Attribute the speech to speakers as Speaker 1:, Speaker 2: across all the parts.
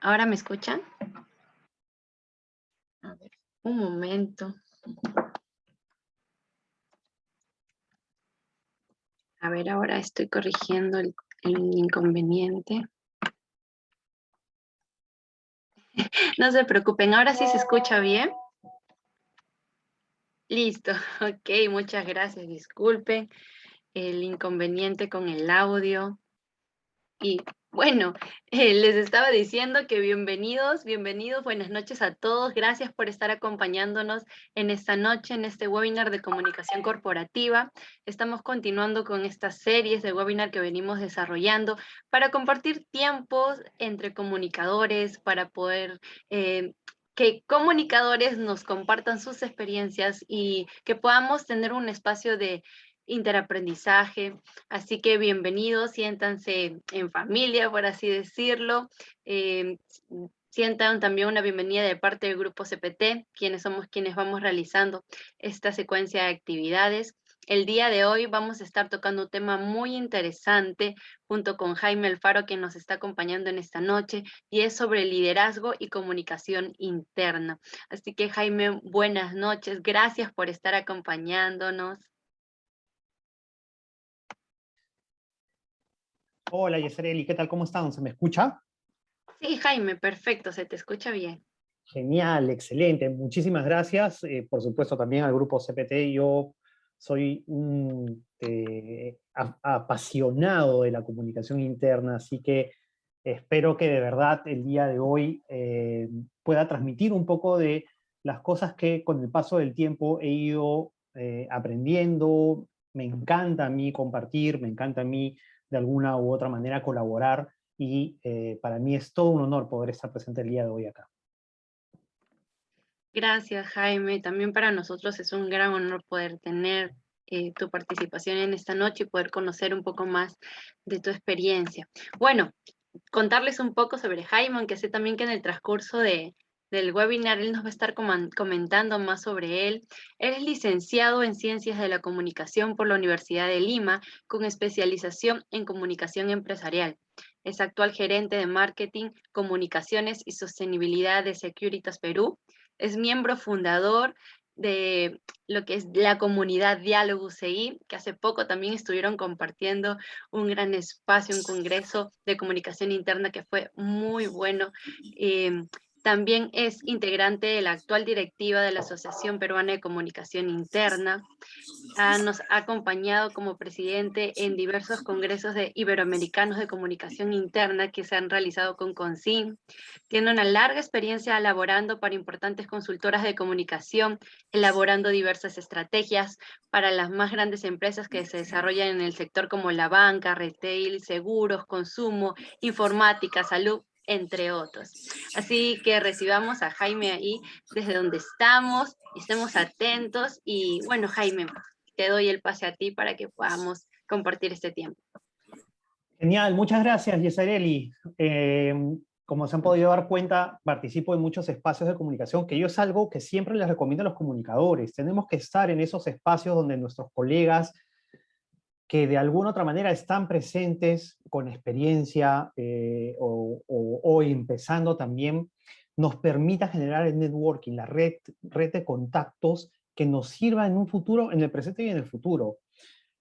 Speaker 1: ¿Ahora me escuchan? A ver, un momento. A ver, ahora estoy corrigiendo el inconveniente. No se preocupen, ahora sí se escucha bien. Listo, ok, muchas gracias. Disculpen el inconveniente con el audio. Y bueno, les estaba diciendo que bienvenidos, buenas noches a todos. Gracias por estar acompañándonos en esta noche, en este webinar de comunicación corporativa. Estamos continuando con estas series de webinar que venimos desarrollando para compartir tiempos entre comunicadores, para poder que comunicadores nos compartan sus experiencias y que podamos tener un espacio de interaprendizaje. Así que bienvenidos, siéntanse en familia, por así decirlo. Eh, Sientan también una bienvenida de parte del grupo CPT, quienes somos quienes vamos realizando esta secuencia de actividades. El día de hoy vamos a estar tocando un tema muy interesante junto con Jaime Alfaro, quien nos está acompañando en esta noche, y es sobre liderazgo y comunicación interna. Así que Jaime, buenas noches, gracias por estar acompañándonos.
Speaker 2: Hola, Yesareli, ¿qué tal? ¿Cómo están? ¿Se me escucha?
Speaker 1: Sí, Jaime, perfecto, se te escucha bien.
Speaker 2: Genial, excelente. Muchísimas gracias. Por supuesto, también al grupo CPT. Yo soy un apasionado de la comunicación interna, así que espero que de verdad el día de hoy pueda transmitir un poco de las cosas que con el paso del tiempo he ido aprendiendo. Me encanta a mí compartir, me encanta a mí de alguna u otra manera colaborar y para mí es todo un honor poder estar presente el día de hoy acá.
Speaker 1: Gracias, Jaime. También para nosotros es un gran honor poder tener tu participación en esta noche y poder conocer un poco más de tu experiencia. Bueno, contarles un poco sobre Jaime, aunque sé también que en el transcurso del webinar él nos va a estar comentando más sobre él. Él es licenciado en Ciencias de la Comunicación por la Universidad de Lima, con especialización en comunicación empresarial. Es actual gerente de marketing, comunicaciones y sostenibilidad de Securitas Perú. Es miembro fundador de lo que es la comunidad Diálogo UCI, que hace poco también estuvieron compartiendo un gran espacio, un congreso de comunicación interna que fue muy bueno. También es integrante de la actual directiva de la Asociación Peruana de Comunicación Interna. Nos ha acompañado como presidente en diversos congresos de iberoamericanos de comunicación interna que se han realizado con CONCIN. Tiene una larga experiencia elaborando para importantes consultoras de comunicación, elaborando diversas estrategias para las más grandes empresas que se desarrollan en el sector como la banca, retail, seguros, consumo, informática, salud, entre otros. Así que recibamos a Jaime ahí desde donde estamos, estemos atentos y bueno, Jaime, te doy el pase a ti para que podamos compartir este tiempo.
Speaker 2: Genial, muchas gracias, Yesareli. Como se han podido dar cuenta, participo en muchos espacios de comunicación, que yo es algo que siempre les recomiendo a los comunicadores. Tenemos que estar en esos espacios donde nuestros colegas, que de alguna otra manera están presentes con experiencia o empezando también, nos permita generar el networking, la red de contactos que nos sirva en un futuro, en el presente y en el futuro.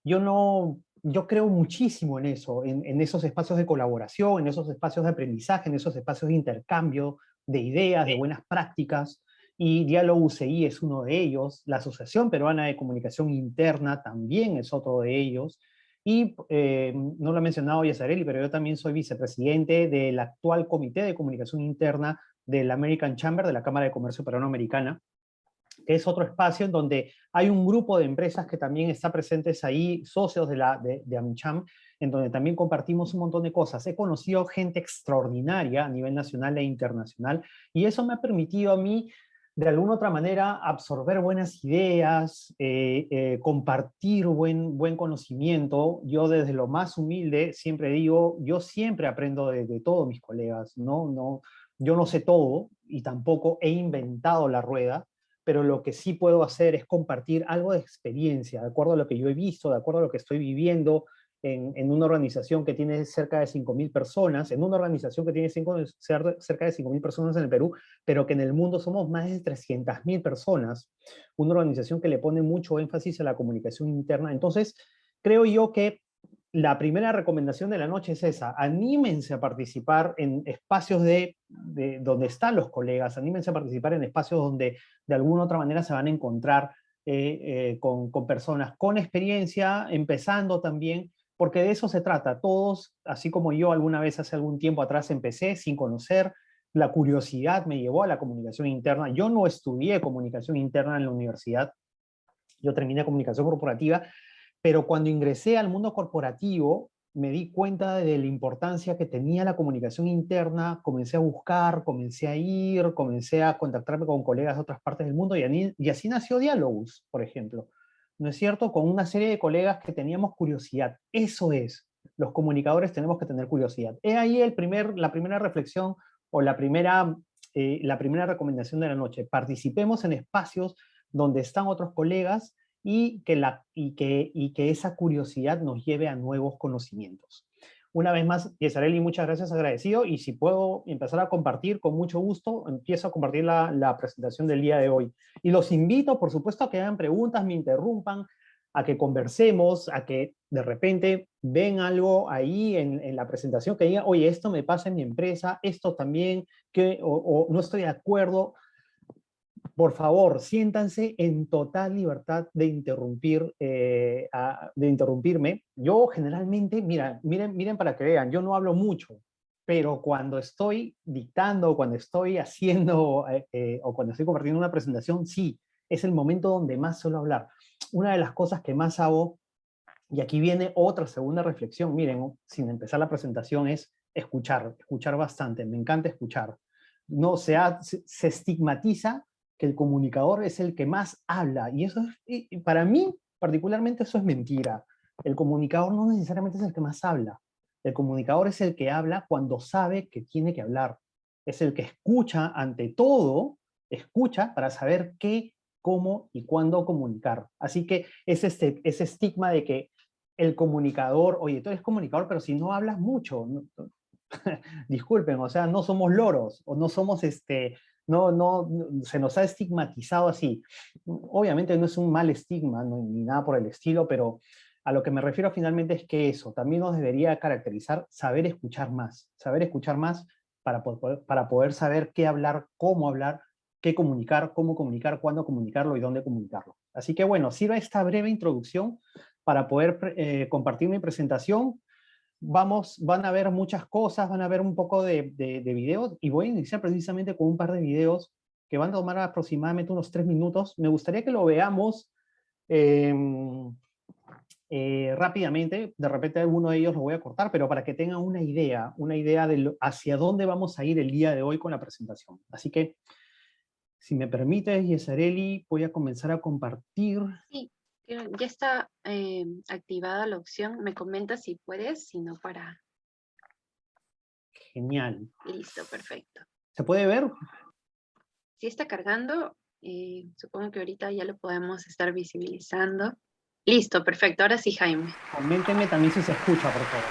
Speaker 2: Yo no, yo creo muchísimo en eso, en esos espacios de colaboración, en esos espacios de aprendizaje, en esos espacios de intercambio de ideas, de buenas prácticas, y Diálogo UCI es uno de ellos, la Asociación Peruana de Comunicación Interna también es otro de ellos, y no lo ha mencionado Yasareli, pero yo también soy vicepresidente del actual Comité de Comunicación Interna del American Chamber, de la Cámara de Comercio Peruano-Americana, que es otro espacio en donde hay un grupo de empresas que también está presentes ahí, socios de AmCham, en donde también compartimos un montón de cosas. He conocido gente extraordinaria a nivel nacional e internacional, y eso me ha permitido a mí, de alguna otra manera, absorber buenas ideas, compartir buen conocimiento. Yo desde lo más humilde siempre digo, yo siempre aprendo de todos mis colegas, yo no sé todo y tampoco he inventado la rueda, pero lo que sí puedo hacer es compartir algo de experiencia, de acuerdo a lo que yo he visto, de acuerdo a lo que estoy viviendo en una organización que tiene cerca de 5.000 personas, en una organización que tiene cerca de 5.000 personas en el Perú, pero que en el mundo somos más de 300.000 personas, una organización que le pone mucho énfasis a la comunicación interna. Entonces, creo yo que la primera recomendación de la noche es esa: anímense a participar en espacios donde están los colegas, anímense a participar en espacios donde de alguna u otra manera se van a encontrar con personas con experiencia, empezando también, porque de eso se trata. Todos, así como yo alguna vez hace algún tiempo atrás empecé sin conocer, la curiosidad me llevó a la comunicación interna. Yo no estudié comunicación interna en la universidad, yo terminé comunicación corporativa, pero cuando ingresé al mundo corporativo me di cuenta de la importancia que tenía la comunicación interna, comencé a buscar, comencé a ir, comencé a contactarme con colegas de otras partes del mundo y así nació Diálogos, por ejemplo. ¿No es cierto? Con una serie de colegas que teníamos curiosidad. Eso es, los comunicadores tenemos que tener curiosidad. He ahí la primera reflexión o la primera recomendación de la noche. Participemos en espacios donde están otros colegas y que esa curiosidad nos lleve a nuevos conocimientos. Una vez más, Yesareli, muchas gracias, agradecido, y si puedo empezar a compartir, con mucho gusto, empiezo a compartir la presentación del día de hoy. Y los invito, por supuesto, a que hagan preguntas, me interrumpan, a que conversemos, a que de repente ven algo ahí en la presentación que diga, oye, esto me pasa en mi empresa, esto también, o no estoy de acuerdo. Por favor, siéntanse en total libertad de interrumpirme. Yo generalmente, miren para que vean, yo no hablo mucho, pero cuando estoy dictando, cuando estoy haciendo o cuando estoy compartiendo una presentación, sí, es el momento donde más suelo hablar. Una de las cosas que más hago, y aquí viene otra segunda reflexión, miren, sin empezar la presentación, es escuchar bastante, me encanta escuchar. No se estigmatiza que el comunicador es el que más habla, y eso y para mí particularmente eso es mentira. El comunicador no necesariamente es el que más habla. El comunicador es el que habla cuando sabe que tiene que hablar. Es el que escucha, ante todo, escucha para saber qué, cómo y cuándo comunicar. Así que ese estigma de que el comunicador, oye, tú eres comunicador, pero si no hablas mucho, no, disculpen, o sea, no somos loros, o no somos no, se nos ha estigmatizado así. Obviamente no es un mal estigma, ni nada por el estilo, pero a lo que me refiero finalmente es que eso también nos debería caracterizar saber escuchar más para poder saber qué hablar, qué comunicar, cómo comunicar, cuándo comunicarlo y dónde comunicarlo. Así que bueno, sirva esta breve introducción para poder compartir mi presentación. Van a ver muchas cosas, van a ver un poco de videos, y voy a iniciar precisamente con un par de videos que van a tomar aproximadamente unos 3 minutos. Me gustaría que lo veamos rápidamente. De repente alguno de ellos lo voy a cortar, pero para que tengan una idea de hacia dónde vamos a ir el día de hoy con la presentación. Así que, si me permites, Yesareli, voy a comenzar a compartir.
Speaker 1: Sí. Ya está activada la opción. Me comentas si puedes, si no para...
Speaker 2: Genial.
Speaker 1: Listo, perfecto.
Speaker 2: ¿Se puede ver?
Speaker 1: Si está cargando, supongo que ahorita ya lo podemos estar visibilizando. Listo, perfecto. Ahora sí, Jaime.
Speaker 2: Coméntenme también si se escucha, por favor.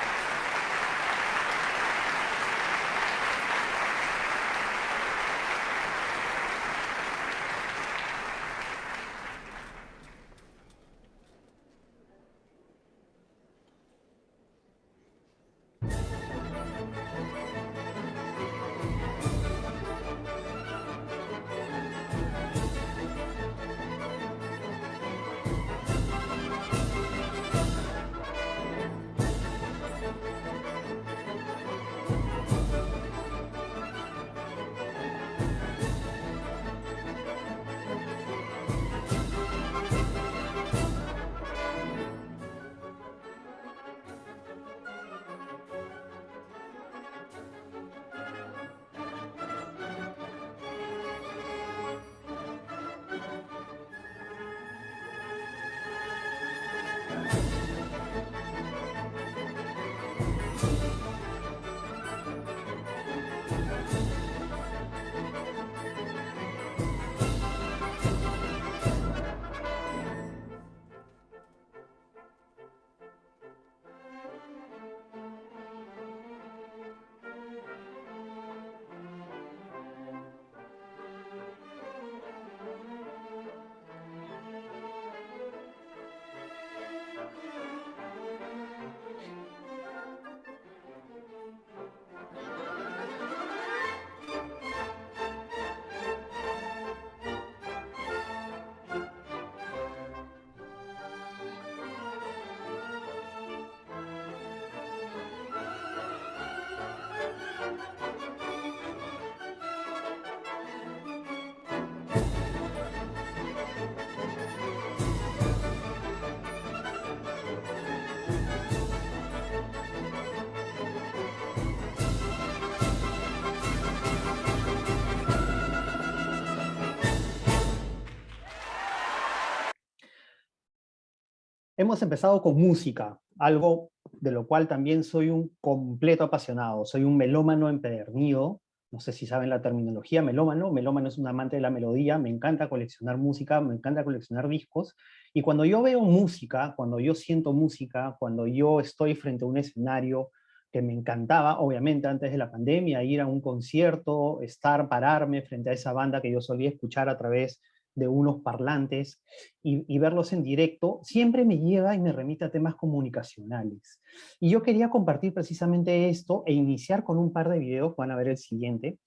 Speaker 2: Hemos empezado con música, algo de lo cual también soy un completo apasionado. Soy un melómano empedernido. No sé si saben la terminología melómano. Melómano es un amante de la melodía. Me encanta coleccionar música, me encanta coleccionar discos. Y cuando yo veo música, cuando yo siento música, cuando yo estoy frente a un escenario que me encantaba, obviamente antes de la pandemia, ir a un concierto, pararme frente a esa banda que yo solía escuchar a través de unos parlantes y verlos en directo, siempre me lleva y me remite a temas comunicacionales. Y yo quería compartir precisamente esto e iniciar con un par de videos, van a ver el siguiente,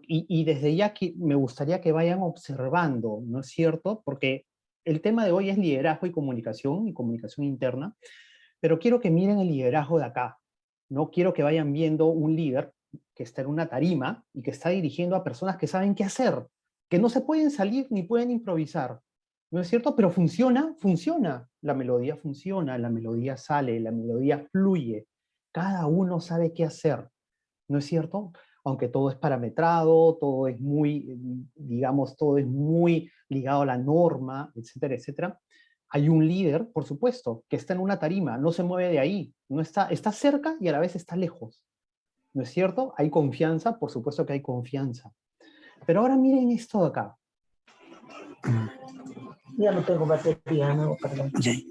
Speaker 2: y desde ya que me gustaría que vayan observando, ¿no es cierto? Porque el tema de hoy es liderazgo y comunicación interna, pero quiero que miren el liderazgo de acá. No quiero que vayan viendo un líder que está en una tarima y que está dirigiendo a personas que saben qué hacer, que no se pueden salir ni pueden improvisar. ¿No es cierto? Pero funciona, funciona. La melodía sale, la melodía fluye. Cada uno sabe qué hacer. ¿No es cierto? Aunque todo es parametrado, todo es muy, digamos, todo es muy ligado a la norma, etcétera, etcétera. Hay un líder, por supuesto, que está en una tarima, no se mueve de ahí, no está cerca y a la vez está lejos. ¿No es cierto? Hay confianza, por supuesto que hay confianza. Pero ahora miren esto de acá.
Speaker 3: Ya no tengo batería, no, perdón.
Speaker 4: Sí.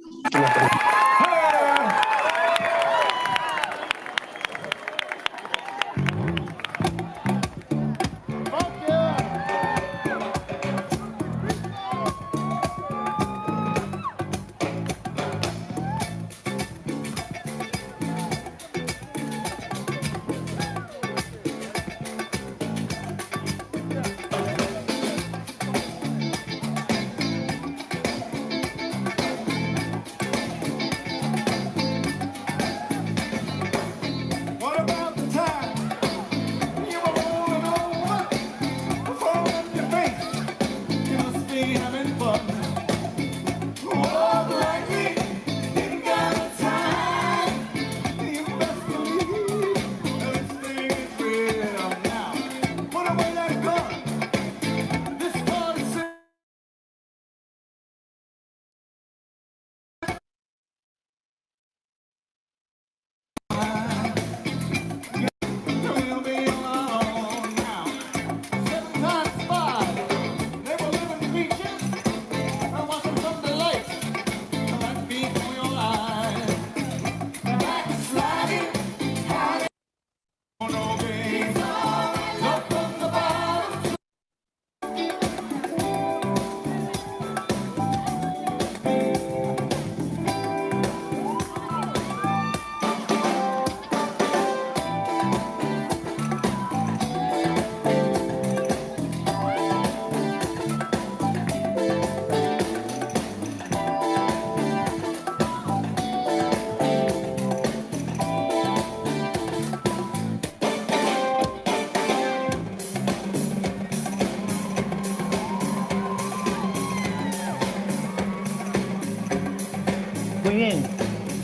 Speaker 2: Muy bien,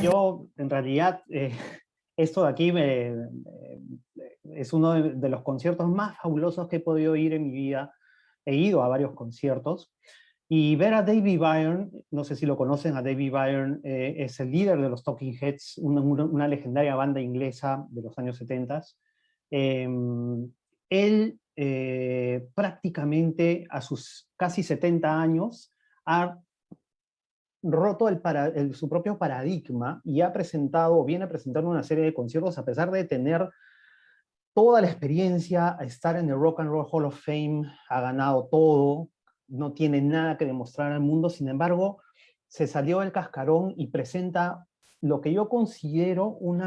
Speaker 2: yo en realidad esto de aquí es uno de los conciertos más fabulosos que he podido ir en mi vida. He ido a varios conciertos y ver a David Byrne, no sé si lo conocen, a David Byrne es el líder de los Talking Heads, una legendaria banda inglesa de los años 70. Él prácticamente a sus casi 70 años ha roto su propio paradigma y ha presentado, viene presentando una serie de conciertos a pesar de tener toda la experiencia, a estar en el Rock and Roll Hall of Fame, ha ganado todo, no tiene nada que demostrar al mundo, sin embargo, se salió del cascarón y presenta lo que yo considero un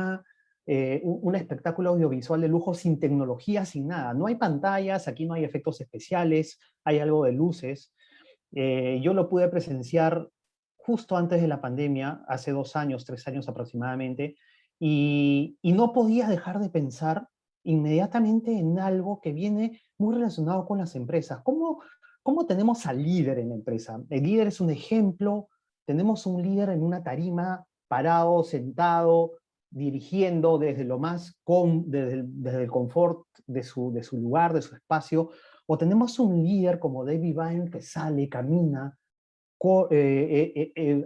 Speaker 2: espectáculo audiovisual de lujo sin tecnología, sin nada. No hay pantallas, aquí no hay efectos especiales, hay algo de luces. Yo lo pude presenciar justo antes de la pandemia, hace 2 años, 3 años aproximadamente, y no podía dejar de pensar inmediatamente en algo que viene muy relacionado con las empresas. ¿Cómo tenemos al líder en la empresa? El líder es un ejemplo, tenemos un líder en una tarima, parado, sentado, dirigiendo desde desde el confort de su lugar, de su espacio, o tenemos un líder como David Byrne que sale, camina,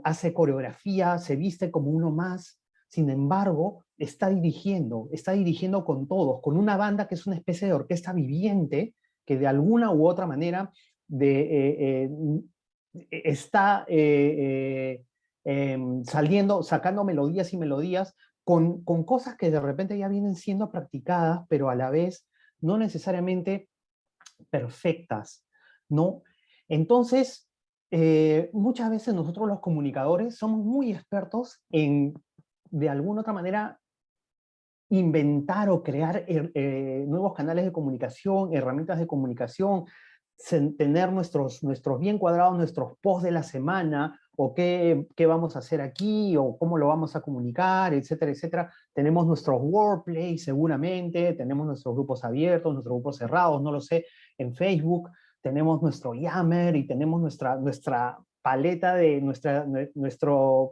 Speaker 2: hace coreografía, se viste como uno más. Sin embargo, está dirigiendo con todos, con una banda que es una especie de orquesta viviente que de alguna u otra manera está sacando melodías y melodías con cosas que de repente ya vienen siendo practicadas, pero a la vez no necesariamente perfectas, ¿no? Entonces, muchas veces nosotros los comunicadores somos muy expertos en, de alguna otra manera, inventar o crear nuevos canales de comunicación, herramientas de comunicación, tener nuestros bien cuadrados, nuestros posts de la semana, o qué vamos a hacer aquí, o cómo lo vamos a comunicar, etcétera, etcétera. Tenemos nuestros wordplay seguramente, tenemos nuestros grupos abiertos, nuestros grupos cerrados, no lo sé, en Facebook, tenemos nuestro Yammer y tenemos nuestra paleta de nuestro,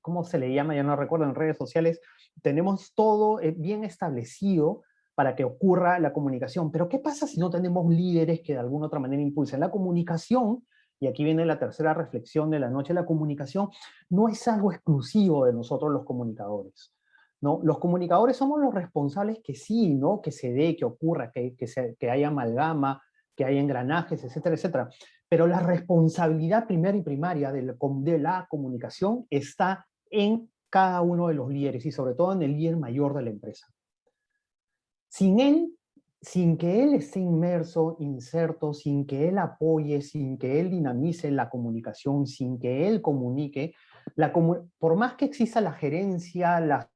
Speaker 2: ¿cómo se le llama? Ya no recuerdo, en redes sociales. Tenemos todo bien establecido para que ocurra la comunicación. Pero ¿qué pasa si no tenemos líderes que de alguna otra manera impulsen la comunicación? Y aquí viene la tercera reflexión de la noche. La comunicación no es algo exclusivo de nosotros los comunicadores, ¿no? Los comunicadores somos los responsables que sí, ¿no? Que se dé, que ocurra, que haya amalgama, que haya engranajes, etcétera, etcétera. Pero la responsabilidad primera y primaria de la comunicación está en cada uno de los líderes y sobre todo en el líder mayor de la empresa. Sin él, sin que él esté inserto, sin que él apoye, sin que él dinamice la comunicación, sin que él comunique, por más que exista la gerencia, la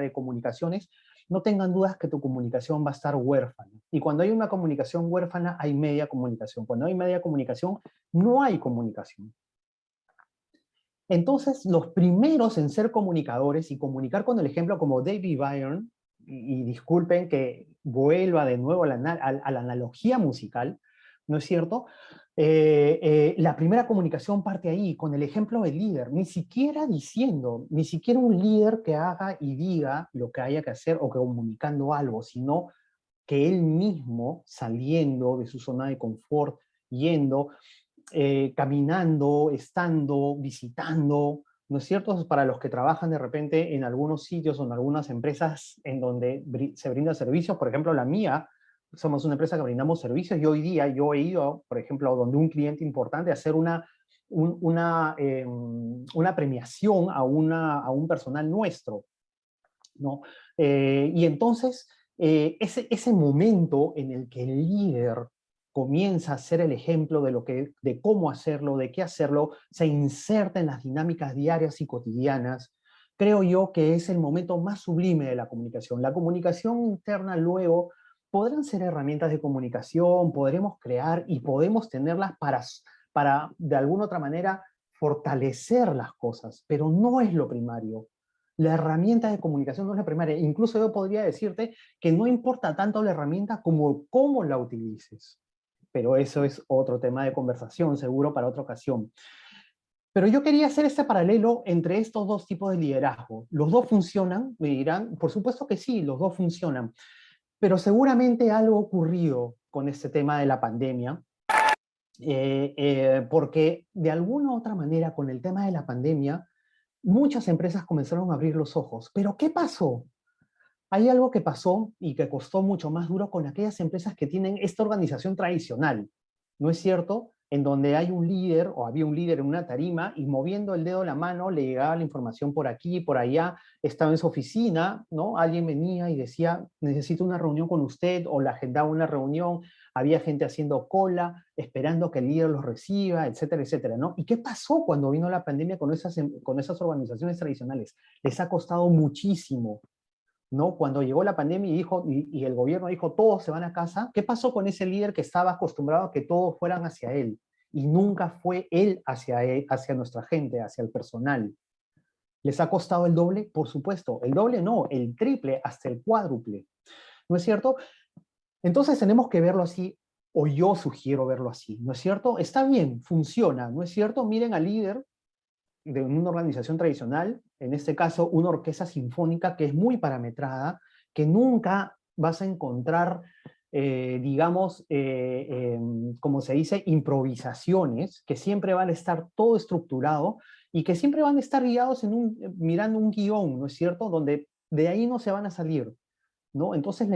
Speaker 2: de comunicaciones, no tengan dudas que tu comunicación va a estar huérfana. Y cuando hay una comunicación huérfana, hay media comunicación. Cuando hay media comunicación, no hay comunicación. Entonces, los primeros en ser comunicadores y comunicar con el ejemplo como David Byrne, y disculpen que vuelva de nuevo a la analogía musical, ¿no es cierto? La primera comunicación parte ahí, con el ejemplo del líder, ni siquiera diciendo, ni siquiera un líder que haga y diga lo que haya que hacer o que comunicando algo, sino que él mismo saliendo de su zona de confort, yendo, caminando, estando, visitando, ¿no es cierto? Para los que trabajan de repente en algunos sitios o en algunas empresas en donde se brinda servicios, por ejemplo la mía, somos una empresa que brindamos servicios y hoy día yo he ido, por ejemplo, donde un cliente importante a hacer una premiación a un personal nuestro, ¿no? Y entonces, ese momento en el que el líder comienza a ser el ejemplo de cómo hacerlo, de qué hacerlo, se inserta en las dinámicas diarias y cotidianas, creo yo que es el momento más sublime de la comunicación. La comunicación interna luego podrán ser herramientas de comunicación, podremos crear y podemos tenerlas para de alguna otra manera fortalecer las cosas, pero no es lo primario. La herramienta de comunicación no es la primaria. Incluso yo podría decirte que no importa tanto la herramienta como cómo la utilices. Pero eso es otro tema de conversación, seguro para otra ocasión. Pero yo quería hacer este paralelo entre estos dos tipos de liderazgo. ¿Los dos funcionan? Me dirán, por supuesto que sí, los dos funcionan. Pero seguramente algo ha ocurrido con este tema de la pandemia, porque de alguna u otra manera con el tema de la pandemia, muchas empresas comenzaron a abrir los ojos. ¿Pero qué pasó? Hay algo que pasó y que costó mucho más duro con aquellas empresas que tienen esta organización tradicional, ¿no es cierto? En donde hay un líder o había un líder en una tarima y moviendo el dedo a la mano le llegaba la información por aquí, por allá, estaba en su oficina, ¿no? Alguien venía y decía, necesito una reunión con usted o le agendaba una reunión, había gente haciendo cola, esperando que el líder los reciba, etcétera, etcétera, ¿no? ¿Y qué pasó cuando vino la pandemia con esas organizaciones tradicionales? Les ha costado muchísimo, ¿no? Cuando llegó la pandemia y el gobierno dijo todos se van a casa, ¿qué pasó con ese líder que estaba acostumbrado a que todos fueran hacia él? Y nunca fue él, hacia nuestra gente, hacia el personal. ¿Les ha costado el doble? Por supuesto. El doble no, el triple, hasta el cuádruple. ¿No es cierto? Entonces tenemos que verlo así, o yo sugiero verlo así, ¿no es cierto? Está bien, funciona, ¿no es cierto? Miren al líder de una organización tradicional, en este caso una orquesta sinfónica que es muy parametrada, que nunca vas a encontrar digamos, como se dice, improvisaciones, que siempre van a estar todo estructurado y que siempre van a estar guiados mirando un guión, ¿no es cierto? Donde de ahí no se van a salir, ¿no? Entonces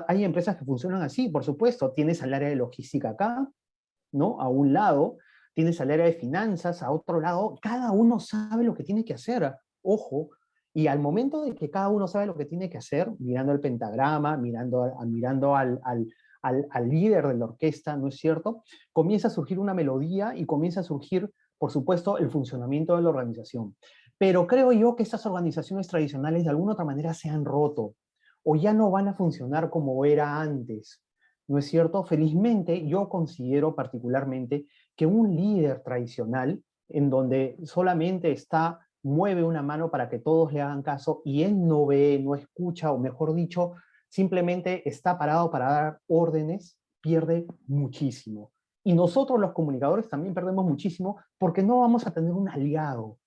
Speaker 2: hay empresas que funcionan así, por supuesto. Tienes al área de logística acá, ¿no? A un lado, tienes al área de finanzas, a otro lado, cada uno sabe lo que tiene que hacer, ojo, y al momento de que cada uno sabe lo que tiene que hacer, mirando el pentagrama, mirando al líder de la orquesta, ¿no es cierto? Comienza a surgir una melodía y comienza a surgir, por supuesto, el funcionamiento de la organización. Pero creo yo que estas organizaciones tradicionales de alguna otra manera se han roto o ya no van a funcionar como era antes. ¿No es cierto? Felizmente, yo considero particularmente que un líder tradicional, en donde solamente mueve una mano para que todos le hagan caso y él no ve, no escucha, o mejor dicho, simplemente está parado para dar órdenes, pierde muchísimo. Y nosotros los comunicadores también perdemos muchísimo porque no vamos a tener un aliado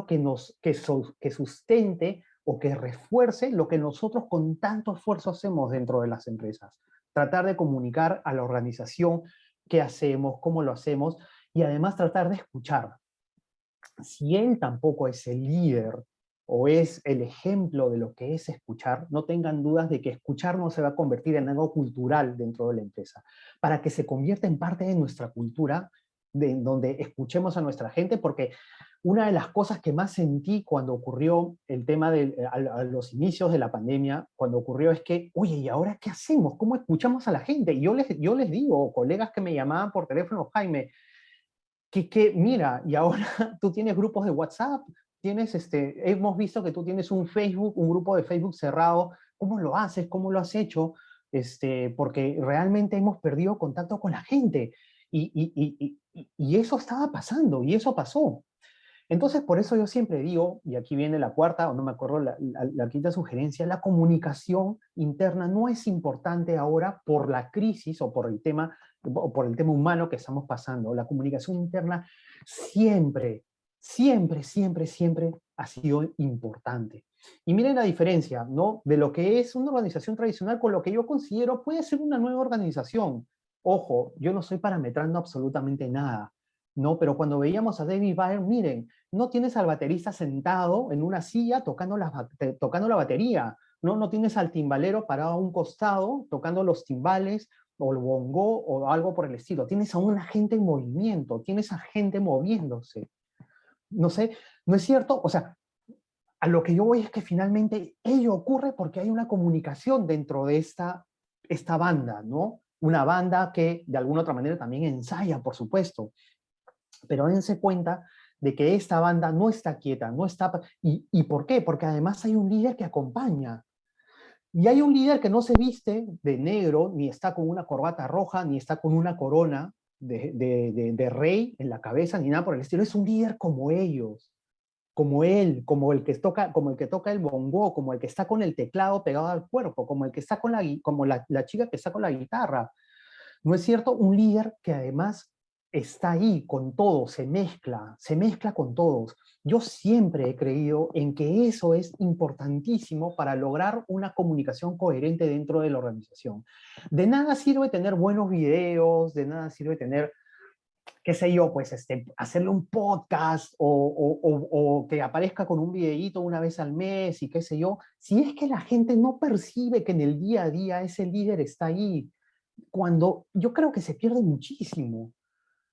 Speaker 2: que sustente o que refuerce lo que nosotros con tanto esfuerzo hacemos dentro de las empresas. Tratar de comunicar a la organización qué hacemos, cómo lo hacemos, y además tratar de escuchar. Si él tampoco es el líder o es el ejemplo de lo que es escuchar, no tengan dudas de que escuchar no se va a convertir en algo cultural dentro de la empresa. Para que se convierta en parte de nuestra cultura, donde escuchemos a nuestra gente, porque una de las cosas que más sentí cuando ocurrió el tema a los inicios de la pandemia, cuando ocurrió es que, oye, ¿y ahora qué hacemos? ¿Cómo escuchamos a la gente? Y yo les digo, colegas que me llamaban por teléfono, Jaime, que mira, y ahora tú tienes grupos de WhatsApp, hemos visto que tú tienes un Facebook, un grupo de Facebook cerrado, ¿cómo lo haces? ¿Cómo lo has hecho? Porque realmente hemos perdido contacto con la gente. Y eso estaba pasando, y eso pasó. Entonces, por eso yo siempre digo, y aquí viene la cuarta, o no me acuerdo, la quinta sugerencia, la comunicación interna no es importante ahora por la crisis o por el tema humano que estamos pasando. La comunicación interna siempre, siempre, siempre, siempre ha sido importante. Y miren la diferencia, ¿no? De lo que es una organización tradicional con lo que yo considero puede ser una nueva organización. Ojo, yo no estoy parametrando absolutamente nada, ¿no? Pero cuando veíamos a David Byrne, miren, no tienes al baterista sentado en una silla tocando la batería, ¿no? No tienes al timbalero parado a un costado tocando los timbales o el bongo o algo por el estilo. Tienes a una gente en movimiento, tienes a gente moviéndose. No sé, ¿no es cierto? O sea, a lo que yo voy es que finalmente ello ocurre porque hay una comunicación dentro de esta banda, ¿no? Una banda que de alguna otra manera también ensaya, por supuesto. Pero dense cuenta de que esta banda no está quieta, no está... ¿Y por qué? Porque además hay un líder que acompaña. Y hay un líder que no se viste de negro, ni está con una corbata roja, ni está con una corona de rey en la cabeza, ni nada por el estilo. Es un líder como ellos, como él, como el que toca el bongo, como el que está con el teclado pegado al cuerpo, como el que está como la chica que está con la guitarra. ¿No es cierto? Un líder que además está ahí con todos, se mezcla con todos. Yo siempre he creído en que eso es importantísimo para lograr una comunicación coherente dentro de la organización. De nada sirve tener buenos videos, de nada sirve tener, qué sé yo, pues hacerle un podcast o que aparezca con un videíto una vez al mes y qué sé yo, si es que la gente no percibe que en el día a día ese líder está ahí, cuando yo creo que se pierde muchísimo,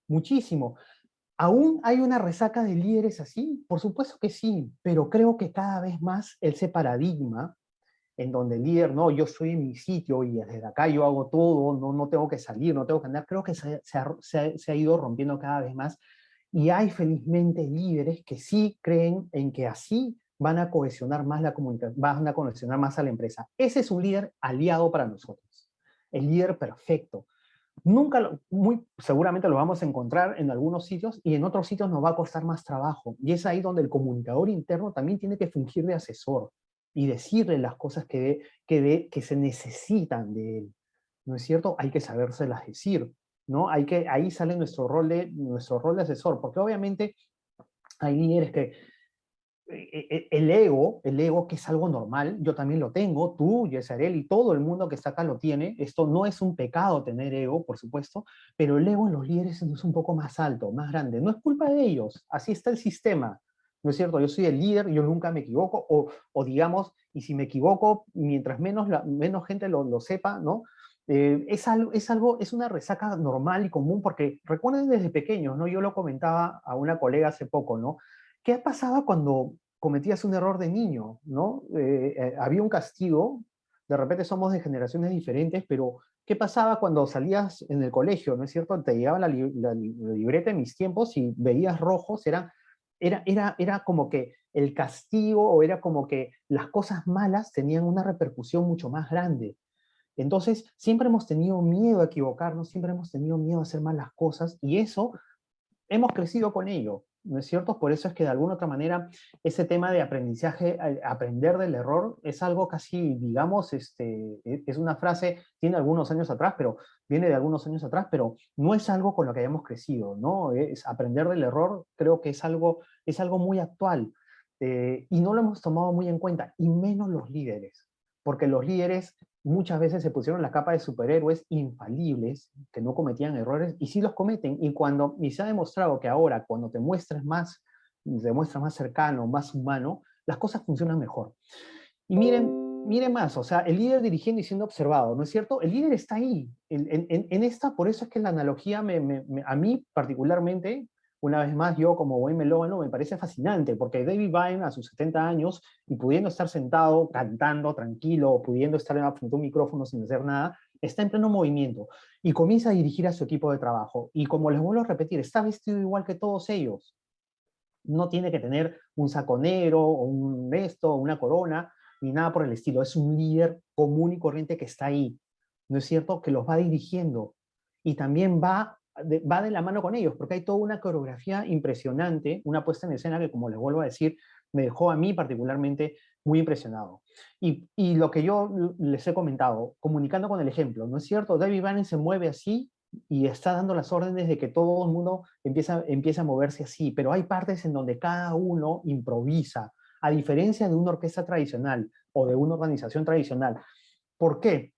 Speaker 2: muchísimo. ¿Aún hay una resaca de líderes así? Por supuesto que sí, pero creo que cada vez más ese paradigma en donde el líder, no, yo estoy en mi sitio y desde acá yo hago todo, no tengo que salir, no tengo que andar, creo que se ha ido rompiendo cada vez más y hay felizmente líderes que sí creen en que así van a cohesionar más la comunicación, van a cohesionar más a la empresa. Ese es un líder aliado para nosotros, el líder perfecto. Nunca, muy seguramente lo vamos a encontrar en algunos sitios y en otros sitios nos va a costar más trabajo. Y es ahí donde el comunicador interno también tiene que fungir de asesor y decirle las cosas que se necesitan de él. ¿No es cierto? Hay que sabérselas decir, ¿no? Ahí sale nuestro rol de asesor, porque obviamente hay líderes que el ego, que es algo normal, yo también lo tengo, tú, Yesarel, y todo el mundo que está acá lo tiene. Esto no es un pecado tener ego, por supuesto, pero el ego en los líderes es un poco más alto, más grande. No es culpa de ellos, así está el sistema. ¿No es cierto? Yo soy el líder, yo nunca me equivoco, o digamos, y si me equivoco, mientras menos gente lo sepa, ¿no? Es una resaca normal y común, porque recuerden desde pequeños, ¿no? Yo lo comentaba a una colega hace poco, ¿no? ¿Qué pasaba cuando cometías un error de niño, ¿no? Había un castigo, de repente somos de generaciones diferentes, pero ¿qué pasaba cuando salías en el colegio, ¿no es cierto? Te llegaba la libreta en mis tiempos y veías rojos, era como que el castigo, o era como que las cosas malas tenían una repercusión mucho más grande. Entonces, siempre hemos tenido miedo a equivocarnos, siempre hemos tenido miedo a hacer malas cosas, y eso hemos crecido con ello, ¿no es cierto? Por eso es que de alguna otra manera ese tema de aprendizaje, aprender del error, es algo casi, digamos, es una frase, tiene algunos años atrás, pero viene de algunos años atrás, pero no es algo con lo que hayamos crecido, ¿no? Es aprender del error, creo que es algo muy actual, y no lo hemos tomado muy en cuenta, y menos los líderes, porque los líderes muchas veces se pusieron la capa de superhéroes infalibles, que no cometían errores, y sí los cometen. Y se ha demostrado que ahora, cuando te muestras más cercano, más humano, las cosas funcionan mejor. Y miren más, o sea, el líder dirigiendo y siendo observado, ¿no es cierto? El líder está ahí, en esta, por eso es que la analogía a mí particularmente, una vez más, yo como buen melómano, me parece fascinante, porque David Byrne a sus 70 años, y pudiendo estar sentado, cantando, tranquilo, pudiendo estar frente a un micrófono sin hacer nada, está en pleno movimiento, y comienza a dirigir a su equipo de trabajo, y como les vuelvo a repetir, está vestido igual que todos ellos, no tiene que tener un saconero, o un esto, o una corona, ni nada por el estilo. Es un líder común y corriente que está ahí, ¿no es cierto? Que los va dirigiendo. Y también va de la mano con ellos, porque hay toda una coreografía impresionante, una puesta en escena que, como les vuelvo a decir, me dejó a mí particularmente muy impresionado. Y lo que yo les he comentado, comunicando con el ejemplo, ¿no es cierto? David Bannon se mueve así y está dando las órdenes de que todo el mundo empieza a moverse así, pero hay partes en donde cada uno improvisa, a diferencia de una orquesta tradicional o de una organización tradicional. ¿Por qué?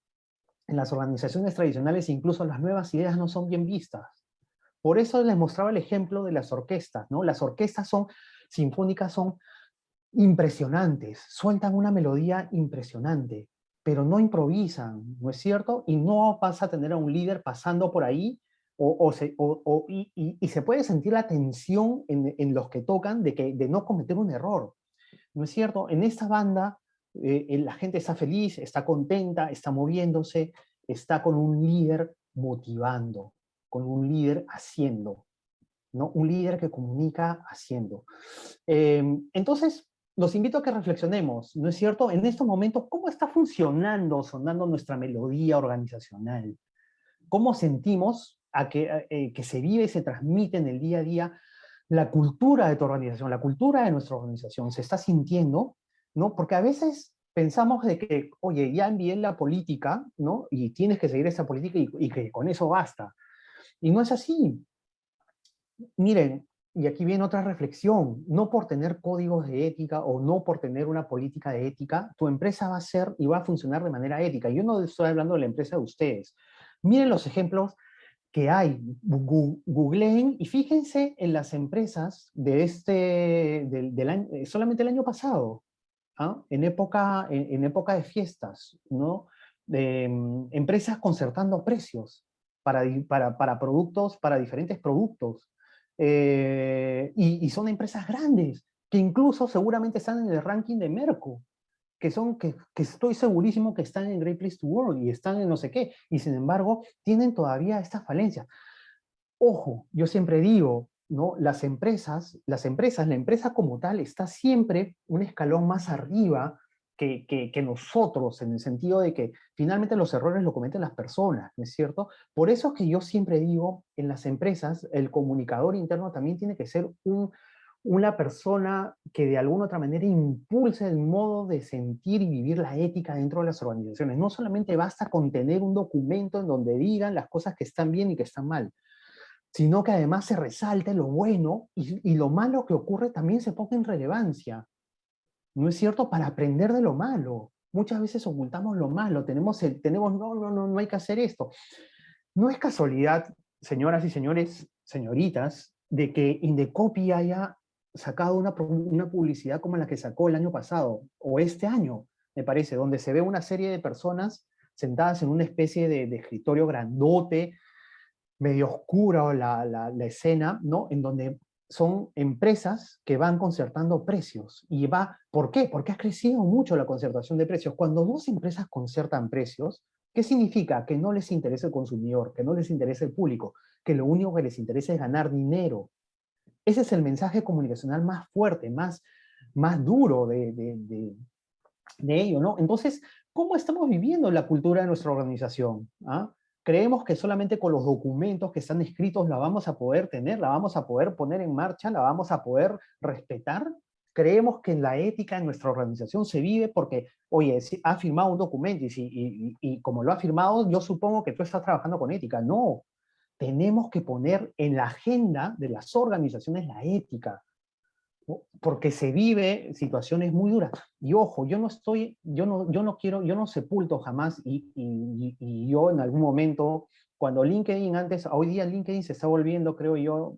Speaker 2: En las organizaciones tradicionales incluso las nuevas ideas no son bien vistas. Por eso les mostraba el ejemplo de las orquestas, ¿no? Las orquestas sinfónicas son impresionantes, sueltan una melodía impresionante, pero no improvisan, ¿no es cierto? Y no vas a tener a un líder pasando por ahí y se puede sentir la tensión en los que tocan de no cometer un error, ¿no es cierto? En esta banda la gente está feliz, está contenta, está moviéndose, está con un líder motivando, con un líder haciendo, ¿no? Un líder que comunica haciendo. Entonces, los invito a que reflexionemos, ¿no es cierto? En estos momentos, ¿cómo está sonando nuestra melodía organizacional? ¿Cómo sentimos que se vive y se transmite en el día a día la cultura de tu organización, la cultura de nuestra organización? ¿Se está sintiendo? ¿No? Porque a veces pensamos de que, oye, ya envié la política, ¿no? Y tienes que seguir esa política y que con eso basta. Y no es así. Miren, y aquí viene otra reflexión, no por tener códigos de ética o no por tener una política de ética, tu empresa va a ser y va a funcionar de manera ética. Yo no estoy hablando de la empresa de ustedes. Miren los ejemplos que hay, googleen y fíjense en las empresas solamente el año pasado, ¿ah? En época de fiestas, ¿no? Empresas concertando precios para productos, para diferentes productos. Y son empresas grandes, que incluso seguramente están en el ranking de Merco, que estoy segurísimo que están en Great Place to Work y están en no sé qué, y sin embargo tienen todavía estas falencias. Ojo, yo siempre digo, ¿no? La empresa como tal está siempre un escalón más arriba que nosotros, en el sentido de que finalmente los errores lo cometen las personas, ¿no es cierto? Por eso es que yo siempre digo, en las empresas, el comunicador interno también tiene que ser una persona que de alguna otra manera impulse el modo de sentir y vivir la ética dentro de las organizaciones. No solamente basta con tener un documento en donde digan las cosas que están bien y que están mal, sino que además se resalte lo bueno y lo malo que ocurre también se ponga en relevancia. ¿no es cierto? Para aprender de lo malo. Muchas veces ocultamos lo malo, no hay que hacer esto. No es casualidad, señoras y señores, señoritas, de que Indecopi haya sacado una publicidad como la que sacó el año pasado, o este año, me parece, donde se ve una serie de personas sentadas en una especie de escritorio grandote, medio oscura la escena, ¿no? En donde son empresas que van concertando precios. ¿Por qué? Porque ha crecido mucho la concertación de precios. Cuando dos empresas concertan precios, ¿qué significa? Que no les interesa el consumidor, que no les interesa el público, que lo único que les interesa es ganar dinero. Ese es el mensaje comunicacional más fuerte, más duro de ello, ¿no? Entonces, ¿cómo estamos viviendo la cultura de nuestra organización? ¿Ah? Creemos que solamente con los documentos que están escritos la vamos a poder tener, la vamos a poder poner en marcha, la vamos a poder respetar. Creemos que la ética en nuestra organización se vive porque, oye, si ha firmado un documento y como lo ha firmado, yo supongo que tú estás trabajando con ética. No, tenemos que poner en la agenda de las organizaciones la ética, ¿no? Porque se vive situaciones muy duras. Y ojo, yo no sepulto jamás, y yo en algún momento, cuando LinkedIn antes, hoy día LinkedIn se está volviendo, creo yo,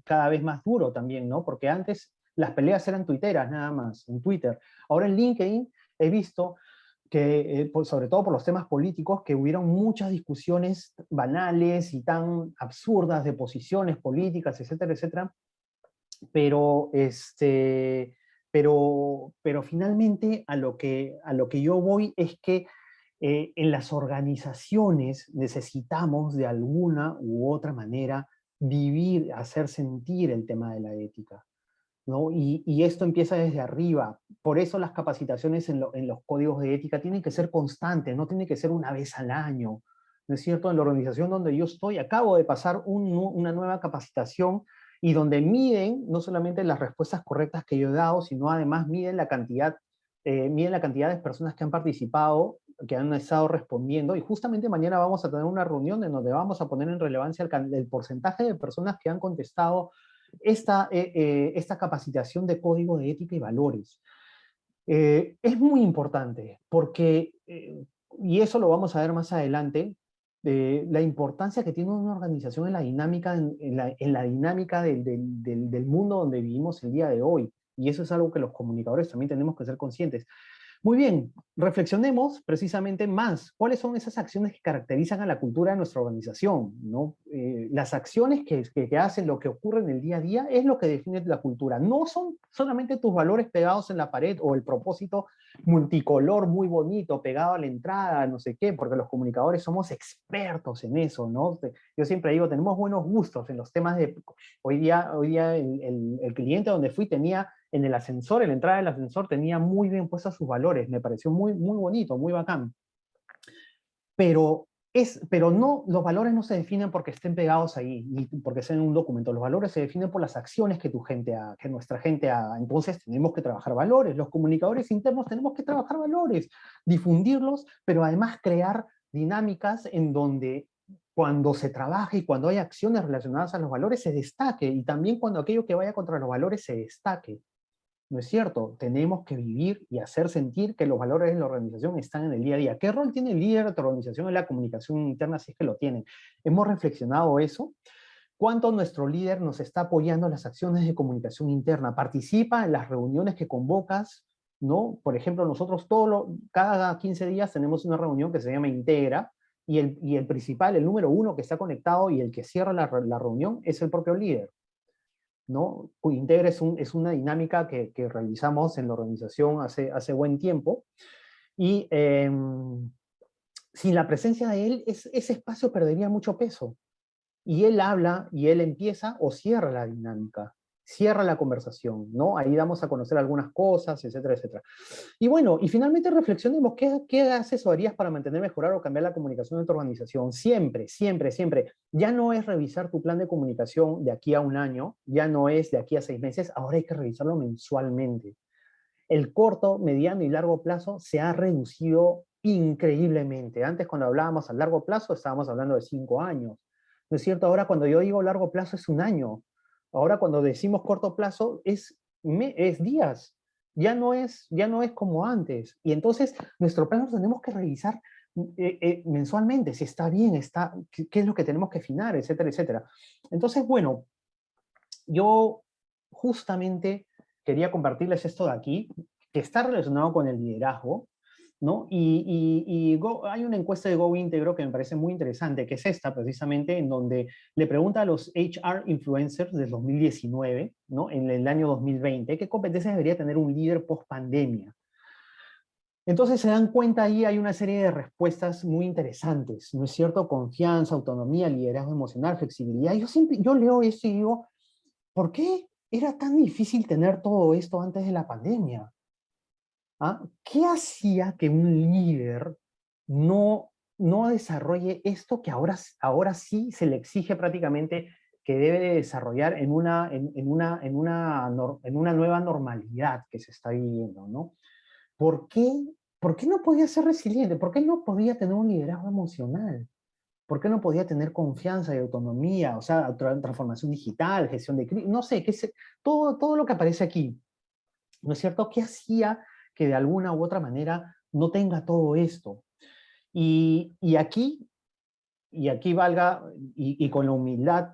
Speaker 2: cada vez más duro también, ¿no? Porque antes las peleas eran tuiteras nada más, en Twitter. Ahora en LinkedIn he visto que, sobre todo por los temas políticos, que hubieron muchas discusiones banales y tan absurdas de posiciones políticas, etcétera, etcétera, pero, pero finalmente a lo que yo voy es que en las organizaciones necesitamos de alguna u otra manera vivir, hacer sentir el tema de la ética, ¿no? Y esto empieza desde arriba. Por eso las capacitaciones en los códigos de ética tienen que ser constantes, no tienen que ser una vez al año. ¿No es cierto? En la organización donde yo estoy, acabo de pasar una nueva capacitación y donde miden no solamente las respuestas correctas que yo he dado, sino además miden la cantidad de personas que han participado, que han estado respondiendo. Y justamente mañana vamos a tener una reunión en donde vamos a poner en relevancia el porcentaje de personas que han contestado esta capacitación de código de ética y valores. Es muy importante porque, y eso lo vamos a ver más adelante, la importancia que tiene una organización en la dinámica, en la dinámica del mundo donde vivimos el día de hoy. Y eso es algo que los comunicadores también tenemos que ser conscientes. Muy bien, reflexionemos precisamente más. ¿Cuáles son esas acciones que caracterizan a la cultura de nuestra organización? ¿No? Las acciones que hacen lo que ocurre en el día a día es lo que define la cultura. No son solamente tus valores pegados en la pared o el propósito multicolor muy bonito pegado a la entrada, no sé qué, porque los comunicadores somos expertos en eso, ¿no? Yo siempre digo, tenemos buenos gustos en los temas de... Hoy día el cliente donde fui tenía en el ascensor, en la entrada del ascensor, tenía muy bien puestos sus valores, me pareció muy bonito, muy bacán. Pero no, los valores no se definen porque estén pegados ahí, ni porque sean en un documento. Los valores se definen por las acciones que nuestra gente haga. Entonces tenemos que trabajar valores. Los comunicadores internos tenemos que trabajar valores, difundirlos, pero además crear dinámicas en donde cuando se trabaje y cuando hay acciones relacionadas a los valores se destaque, y también cuando aquello que vaya contra los valores se destaque. No es cierto, tenemos que vivir y hacer sentir que los valores de la organización están en el día a día. ¿Qué rol tiene el líder de tu organización en la comunicación interna si es que lo tienen? ¿Hemos reflexionado eso? ¿Cuánto nuestro líder nos está apoyando en las acciones de comunicación interna? ¿Participa en las reuniones que convocas? ¿No? Por ejemplo, nosotros cada 15 días tenemos una reunión que se llama Integra, y el principal, el número uno que está conectado y el que cierra la reunión es el propio líder, ¿no? Integra es una dinámica que realizamos en la organización hace buen tiempo, y sin la presencia de él, ese espacio perdería mucho peso. Y él habla, y él empieza o cierra la dinámica, cierra la conversación, ¿no? Ahí damos a conocer algunas cosas, etcétera, etcétera. Y bueno, y finalmente reflexionemos, ¿qué asesorías para mantener, mejorar o cambiar la comunicación de tu organización? Siempre, siempre, siempre. Ya no es revisar tu plan de comunicación de aquí a un año, ya no es de aquí a 6 meses, ahora hay que revisarlo mensualmente. El corto, mediano y largo plazo se ha reducido increíblemente. Antes, cuando hablábamos a largo plazo, estábamos hablando de 5 años. ¿No es cierto? Ahora, cuando yo digo largo plazo, es un año. Ahora, cuando decimos corto plazo, es días. ya no es como antes. Y entonces nuestro plan lo tenemos que revisar mensualmente, si está bien, qué es lo que tenemos que afinar, etcétera, etcétera. Entonces, bueno, yo justamente quería compartirles esto de aquí, que está relacionado con el liderazgo, ¿no? Hay una encuesta de Go Íntegro que me parece muy interesante, que es esta precisamente, en donde le pregunta a los HR influencers del 2019, ¿no? En el año 2020, ¿qué competencias debería tener un líder post pandemia? Entonces se dan cuenta ahí, hay una serie de respuestas muy interesantes, ¿no es cierto? Confianza, autonomía, liderazgo emocional, flexibilidad. Yo leo esto y digo, ¿por qué era tan difícil tener todo esto antes de la pandemia? ¿Ah? ¿Qué hacía que un líder no desarrolle esto que ahora sí se le exige prácticamente que debe de desarrollar en una nueva normalidad que se está viviendo, ¿no? ¿Por qué, ¿Por qué no podía ser resiliente? ¿Por qué no podía tener un liderazgo emocional? ¿Por qué no podía tener confianza y autonomía? O sea, transformación digital, gestión de crisis, no sé, todo lo que aparece aquí, ¿no es cierto? ¿Qué hacía que de alguna u otra manera no tenga todo esto? Y, y aquí, y aquí valga, y con la humildad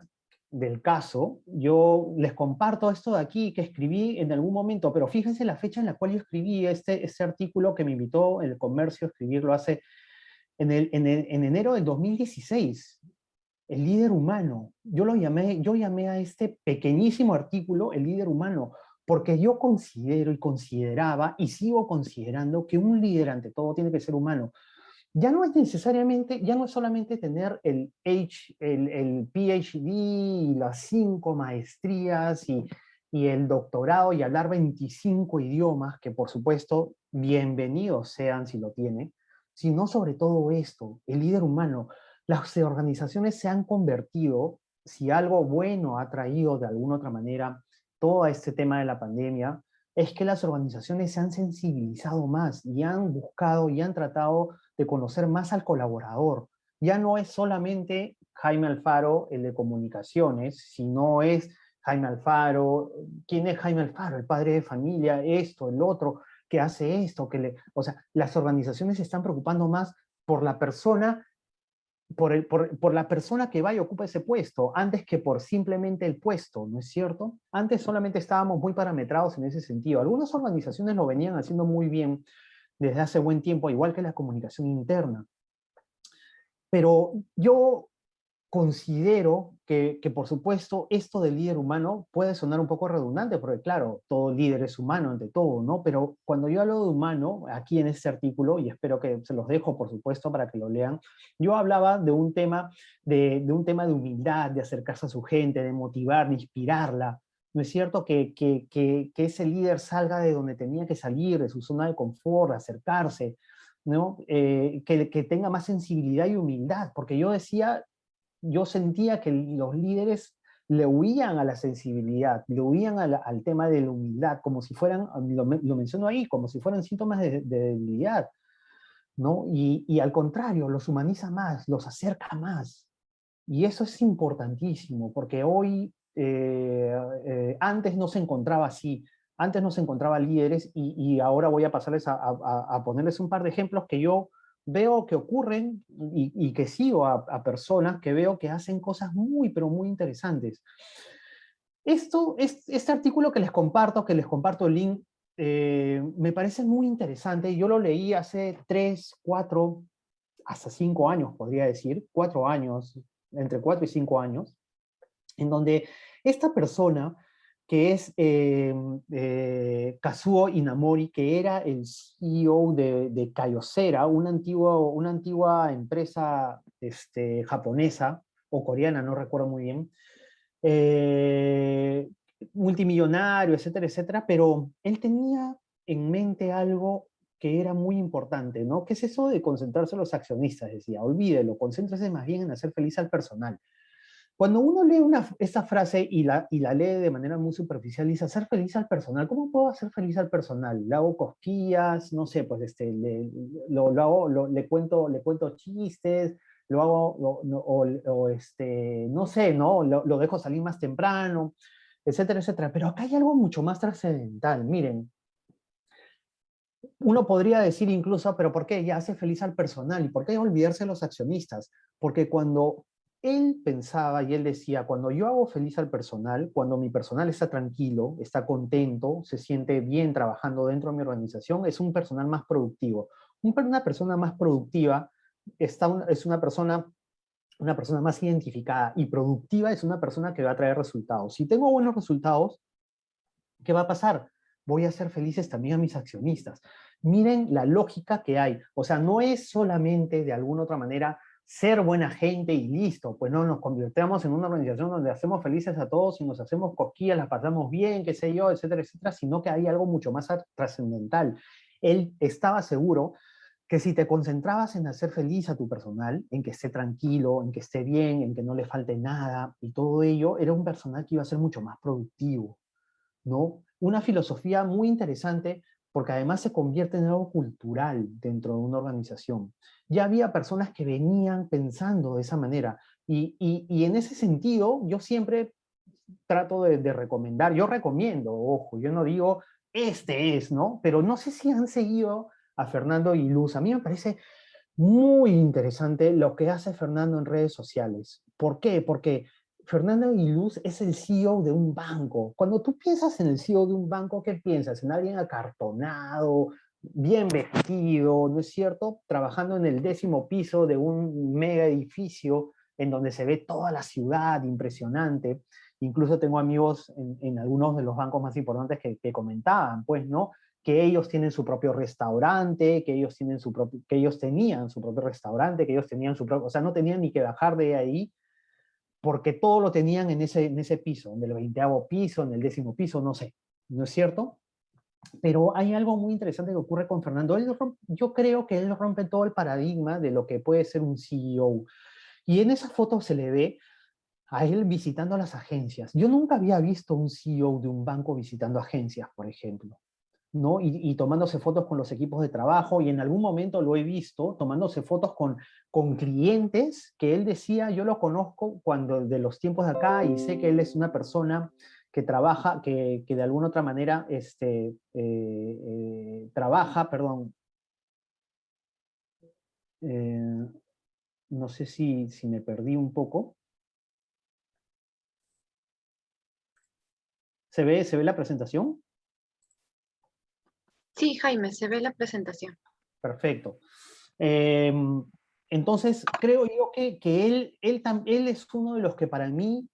Speaker 2: del caso, yo les comparto esto de aquí que escribí en algún momento, pero fíjense la fecha en la cual yo escribí este artículo que me invitó El Comercio a escribirlo en enero del 2016. El líder humano. Yo llamé a este pequeñísimo artículo el líder humano, porque yo considero y consideraba y sigo considerando que un líder ante todo tiene que ser humano. Ya no es necesariamente, ya no es solamente tener el PhD y las 5 maestrías y el doctorado y hablar 25 idiomas, que por supuesto, bienvenidos sean si lo tiene, sino sobre todo esto, el líder humano. Las organizaciones se han convertido, si algo bueno ha traído de alguna otra manera todo este tema de la pandemia, es que las organizaciones se han sensibilizado más y han buscado y han tratado de conocer más al colaborador. Ya no es solamente Jaime Alfaro, el de comunicaciones, sino es Jaime Alfaro, ¿quién es Jaime Alfaro? El padre de familia, esto, el otro, que hace esto, o sea, las organizaciones se están preocupando más por la persona, por la persona que va y ocupa ese puesto, antes que por simplemente el puesto, ¿no es cierto? Antes solamente estábamos muy parametrados en ese sentido. Algunas organizaciones lo venían haciendo muy bien desde hace buen tiempo, igual que la comunicación interna. Pero yo considero que, por supuesto, esto del líder humano puede sonar un poco redundante, porque claro, todo líder es humano ante todo, ¿no? Pero cuando yo hablo de humano, aquí en este artículo, y espero que se los dejo, por supuesto, para que lo lean, yo hablaba de un tema de un tema de humildad, de acercarse a su gente, de motivar, de inspirarla. ¿No es cierto? Que ese líder salga de donde tenía que salir, de su zona de confort, de acercarse, ¿no? Que tenga más sensibilidad y humildad, porque yo sentía que los líderes le huían a la sensibilidad, le huían al tema de la humildad, como si fueran, lo menciono ahí, como si fueran síntomas de debilidad, ¿no? Y al contrario, los humaniza más, los acerca más. Y eso es importantísimo, porque hoy, antes no se encontraba así, antes no se encontraba líderes y ahora voy a pasarles a ponerles un par de ejemplos que yo veo que ocurren y que sigo a personas que veo que hacen cosas muy, pero muy interesantes. Este artículo que les comparto el link, me parece muy interesante. Yo lo leí hace 3, 4, hasta 5 años, podría decir, 4 años, entre 4 y 5 años, en donde esta persona, que es Kazuo Inamori, que era el CEO de Kyocera, una antigua empresa japonesa o coreana, no recuerdo muy bien, eh, multimillonario, etcétera, etcétera, pero él tenía en mente algo que era muy importante, ¿no? ¿Qué es eso de concentrarse en los accionistas? Decía, olvídelo, concéntrese más bien en hacer feliz al personal. Cuando uno lee esta frase y la lee de manera muy superficial, dice, hacer feliz al personal, ¿cómo puedo hacer feliz al personal? ¿Le hago cosquillas? No sé, pues lo hago, le cuento chistes, lo hago, no sé, ¿no? Lo dejo salir más temprano, etcétera, etcétera. Pero acá hay algo mucho más trascendental. Miren, Uno podría decir incluso, pero ¿por qué? Ya hace feliz al personal. ¿Y por qué olvidarse de los accionistas? Porque cuando él pensaba y él decía, cuando yo hago feliz al personal, cuando mi personal está tranquilo, está contento, se siente bien trabajando dentro de mi organización, es un personal más productivo. Una persona más productiva es una persona más identificada, y productiva es una persona que va a traer resultados. Si tengo buenos resultados, ¿qué va a pasar? Voy a hacer felices también a mis accionistas. Miren la lógica que hay. O sea, no es solamente de alguna otra manera ser buena gente y listo. Pues no nos convirtamos en una organización donde hacemos felices a todos y nos hacemos cosquillas, las pasamos bien, qué sé yo, etcétera, etcétera, sino que hay algo mucho más trascendental. Él estaba seguro que si te concentrabas en hacer feliz a tu personal, en que esté tranquilo, en que esté bien, en que no le falte nada y todo ello, era un personal que iba a ser mucho más productivo, ¿no? Una filosofía muy interesante porque además se convierte en algo cultural dentro de una organización. Ya había personas que venían pensando de esa manera y en ese sentido yo siempre trato de recomendar, yo recomiendo, ojo, yo no digo este es, ¿no? Pero no sé si han seguido a Fernando y Luz. A mí me parece muy interesante lo que hace Fernando en redes sociales. ¿Por qué? Porque Fernando Aguiluz es el CEO de un banco. Cuando tú piensas en el CEO de un banco, ¿qué piensas? En alguien acartonado, bien vestido, ¿no es cierto? Trabajando en el 10º piso de un mega edificio en donde se ve toda la ciudad, impresionante. Incluso tengo amigos en algunos de los bancos más importantes que comentaban, pues, ¿no? Que ellos tienen su propio restaurante, que ellos tenían su propio restaurante, que ellos tenían su propio, o sea, no tenían ni que bajar de ahí, porque todo lo tenían en ese piso, en el 20º piso, en el 10º piso, no sé, ¿no es cierto? Pero hay algo muy interesante que ocurre con Fernando. Yo creo que él rompe todo el paradigma de lo que puede ser un CEO. Y en esa foto se le ve a él visitando las agencias. Yo nunca había visto un CEO de un banco visitando agencias, por ejemplo, ¿no? Y tomándose fotos con los equipos de trabajo, y en algún momento lo he visto tomándose fotos con clientes que él decía, yo lo conozco cuando de los tiempos de acá y sé que él es una persona que trabaja, que de alguna otra manera trabaja, perdón, eh, no sé si me perdí un poco. ¿Se ve la presentación?
Speaker 1: Sí, Jaime, se ve la presentación.
Speaker 2: Perfecto. Eh, entonces, creo yo que él es uno de los que para mí,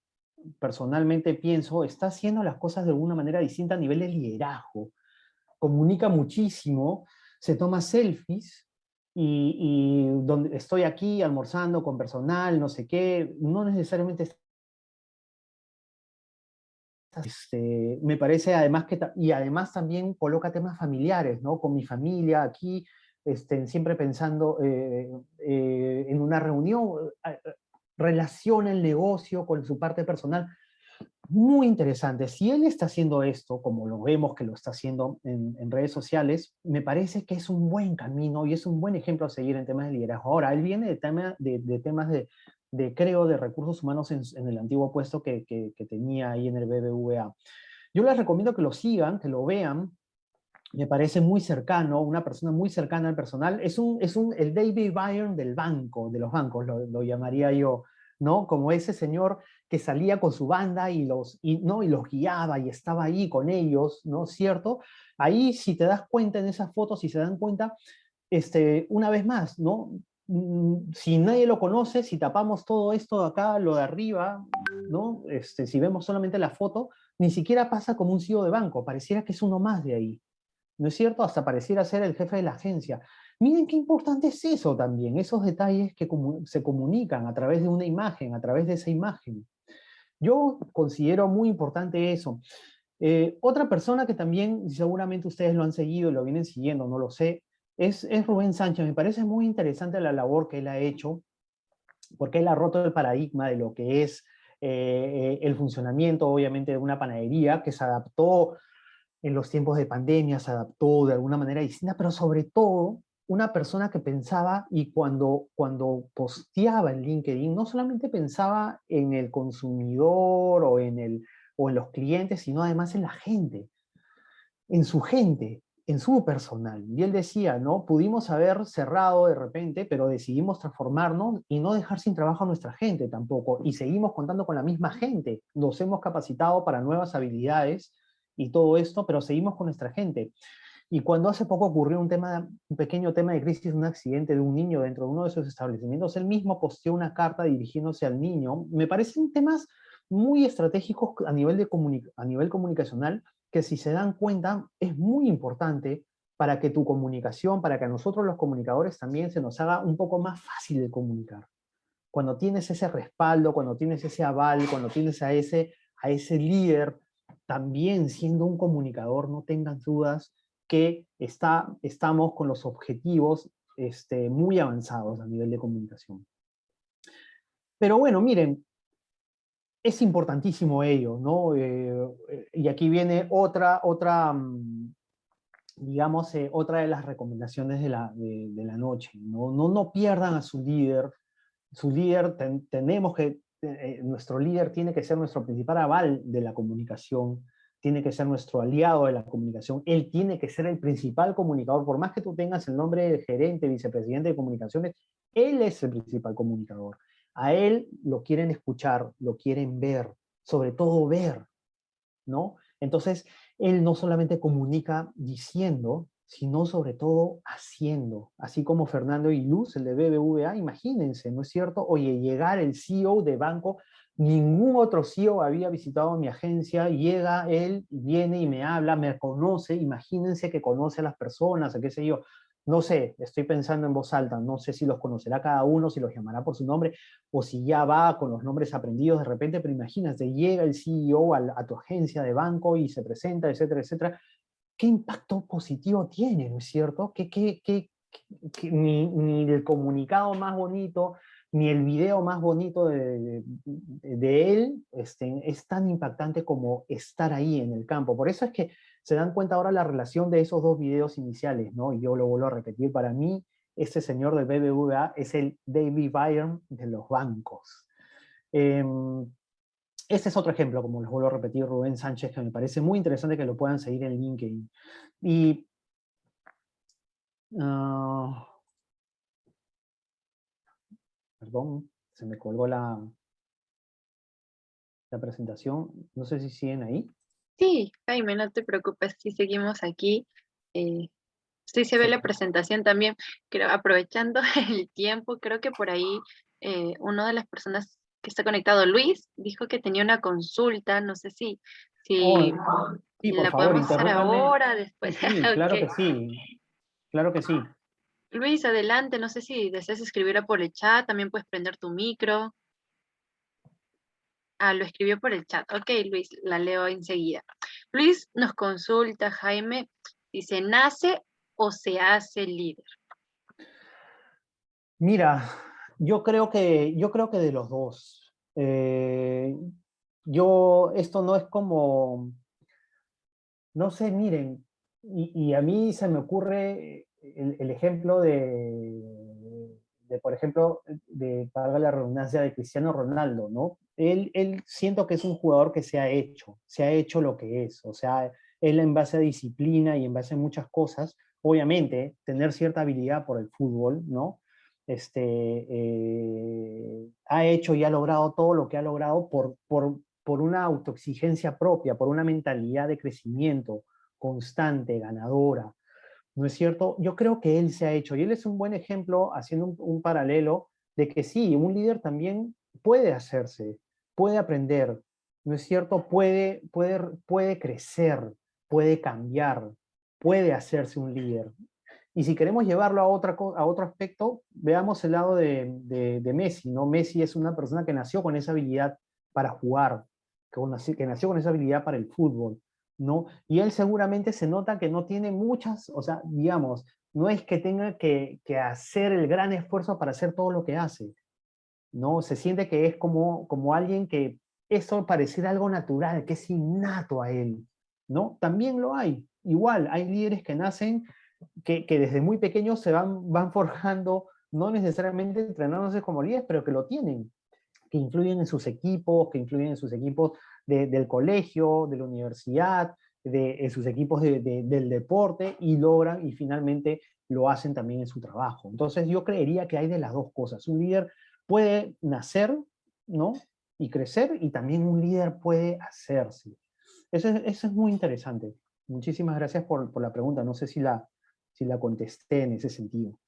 Speaker 2: personalmente pienso, está haciendo las cosas de alguna manera distinta a nivel de liderazgo. Comunica muchísimo, se toma selfies y donde estoy aquí almorzando con personal, no sé qué, no necesariamente me parece además y además también coloca temas familiares, ¿no? Con mi familia aquí, siempre pensando en una reunión, relaciona el negocio con su parte personal. Muy interesante. Si él está haciendo esto, como lo vemos que lo está haciendo en redes sociales, me parece que es un buen camino y es un buen ejemplo a seguir en temas de liderazgo. Ahora, él viene de temas creo, de recursos humanos en el antiguo puesto que tenía ahí en el BBVA. Yo les recomiendo que lo sigan, que lo vean. Me parece muy cercano, una persona muy cercana al personal. El David Byrne del banco, de los bancos, lo llamaría yo, ¿no? Como ese señor que salía con su banda ¿no? y los guiaba y estaba ahí con ellos, ¿no? ¿Cierto? Ahí, si te das cuenta en esas fotos, si se dan cuenta, una vez más, ¿no? Si nadie lo conoce, si tapamos todo esto de acá, lo de arriba, ¿no? Si vemos solamente la foto, ni siquiera pasa como un CEO de banco, pareciera que es uno más de ahí, ¿no es cierto? Hasta pareciera ser el jefe de la agencia. Miren qué importante es eso también, esos detalles que se comunican a través de una imagen, a través de esa imagen. Yo considero muy importante eso. Otra persona que también seguramente ustedes lo han seguido y lo vienen siguiendo, no lo sé, es Rubén Sánchez. Me parece muy interesante la labor que él ha hecho, porque él ha roto el paradigma de lo que es el funcionamiento, obviamente, de una panadería que se adaptó en los tiempos de pandemia, se adaptó de alguna manera distinta, pero sobre todo una persona que pensaba y cuando posteaba en LinkedIn, no solamente pensaba en el consumidor o en los clientes, sino además en la gente, en su gente. en su personal. Y él decía, ¿no? Pudimos haber cerrado de repente, pero decidimos transformarnos y no dejar sin trabajo a nuestra gente tampoco. Y seguimos contando con la misma gente. Nos hemos capacitado para nuevas habilidades y todo esto, pero seguimos con nuestra gente. Y cuando hace poco ocurrió un pequeño tema de crisis, un accidente de un niño dentro de uno de esos establecimientos, él mismo posteó una carta dirigiéndose al niño. Me parecen temas muy estratégicos a nivel comunicacional, que si se dan cuenta es muy importante para que tu comunicación, para que a nosotros los comunicadores también se nos haga un poco más fácil de comunicar. Cuando tienes ese respaldo, cuando tienes ese aval, cuando tienes a ese líder, también siendo un comunicador, no tengan dudas que estamos con los objetivos muy avanzados a nivel de comunicación. Pero bueno, miren, es importantísimo ello, ¿no? Y aquí viene digamos, otra de las recomendaciones de la noche, ¿no? No pierdan a su líder. Su líder, nuestro líder tiene que ser nuestro principal aval de la comunicación, tiene que ser nuestro aliado de la comunicación, él tiene que ser el principal comunicador, por más que tú tengas el nombre de gerente, vicepresidente de comunicaciones, él es el principal comunicador. A él lo quieren escuchar, lo quieren ver, sobre todo ver, ¿no? Entonces, él no solamente comunica diciendo, sino sobre todo haciendo. Así como Fernando y Luz, el de BBVA, imagínense, ¿no es cierto? Oye, llegar el CEO de banco, ningún otro CEO había visitado mi agencia, llega él, viene y me habla, me conoce, imagínense que conoce a las personas, a qué sé yo. No sé, estoy pensando en voz alta, no sé si los conocerá cada uno, si los llamará por su nombre, o si ya va con los nombres aprendidos de repente, pero imagínate, llega el CEO a tu agencia de banco y se presenta, etcétera, etcétera. ¿Qué impacto positivo tiene, no es cierto? Ni el comunicado más bonito, ni el video más bonito de él es tan impactante como estar ahí en el campo. Por eso es que se dan cuenta ahora la relación de esos dos videos iniciales, ¿no? Y yo lo vuelvo a repetir, para mí, este señor del BBVA es el David Byrne de los bancos. Este es otro ejemplo, como les vuelvo a repetir, Rubén Sánchez, que me parece muy interesante que lo puedan seguir en LinkedIn. Y perdón, se me colgó la presentación. No sé si siguen ahí.
Speaker 1: Sí, Jaime, no te preocupes, si seguimos aquí. eh, sí se ve
Speaker 2: Sí.
Speaker 1: la presentación también. Creo, aprovechando el tiempo, creo que por ahí una de las personas que está conectado, Luis, dijo que tenía una consulta, no sé si
Speaker 2: Oh, sí, por
Speaker 1: la
Speaker 2: favor,
Speaker 1: podemos hacer
Speaker 2: interrúmpanme.
Speaker 1: ahora,
Speaker 2: Sí,
Speaker 1: después.
Speaker 2: sí, claro que
Speaker 1: Ok.
Speaker 2: sí. Claro que sí.
Speaker 1: Luis, adelante, no sé si deseas escribirla por el chat, también puedes prender tu micro. Ah, lo escribió por el chat. Ok, Luis, la leo enseguida. Luis nos consulta, Jaime, dice, ¿nace o se hace líder?
Speaker 2: Mira, yo creo que de los dos. Esto no es como, no sé, miren, y a mí se me ocurre el ejemplo por ejemplo, valga la redundancia, de Cristiano Ronaldo, ¿no? Él siento que es un jugador que se ha hecho lo que es, o sea, él en base a disciplina y en base a muchas cosas, obviamente, tener cierta habilidad por el fútbol, ¿no? Ha hecho y ha logrado todo lo que ha logrado por una autoexigencia propia, por una mentalidad de crecimiento constante, ganadora, ¿no es cierto? Yo creo que él se ha hecho, y él es un buen ejemplo, haciendo un paralelo, de que sí, un líder también puede hacerse, puede aprender, ¿no es cierto? Puede crecer, puede cambiar, puede hacerse un líder. Y si queremos llevarlo a otro aspecto, veamos el lado de Messi, ¿no? Messi es una persona que nació con esa habilidad para jugar, que nació con esa habilidad para el fútbol, ¿no? Y él seguramente se nota que no tiene muchas, o sea, digamos, no es que tenga que hacer el gran esfuerzo para hacer todo lo que hace, ¿no? Se siente que es como alguien que eso pareciera algo natural, que es innato a él, ¿no? También lo hay. Igual, hay líderes que nacen que desde muy pequeños se van forjando, no necesariamente entrenándose como líderes, pero que lo tienen, que influyen en sus equipos, del colegio, de la universidad, en sus equipos del deporte y logran y finalmente lo hacen también en su trabajo. Entonces yo creería que hay de las dos cosas. Un líder puede nacer, ¿no? Y crecer, y también un líder puede hacerse. Eso es muy interesante. Muchísimas gracias por la pregunta. No sé si la contesté en ese sentido.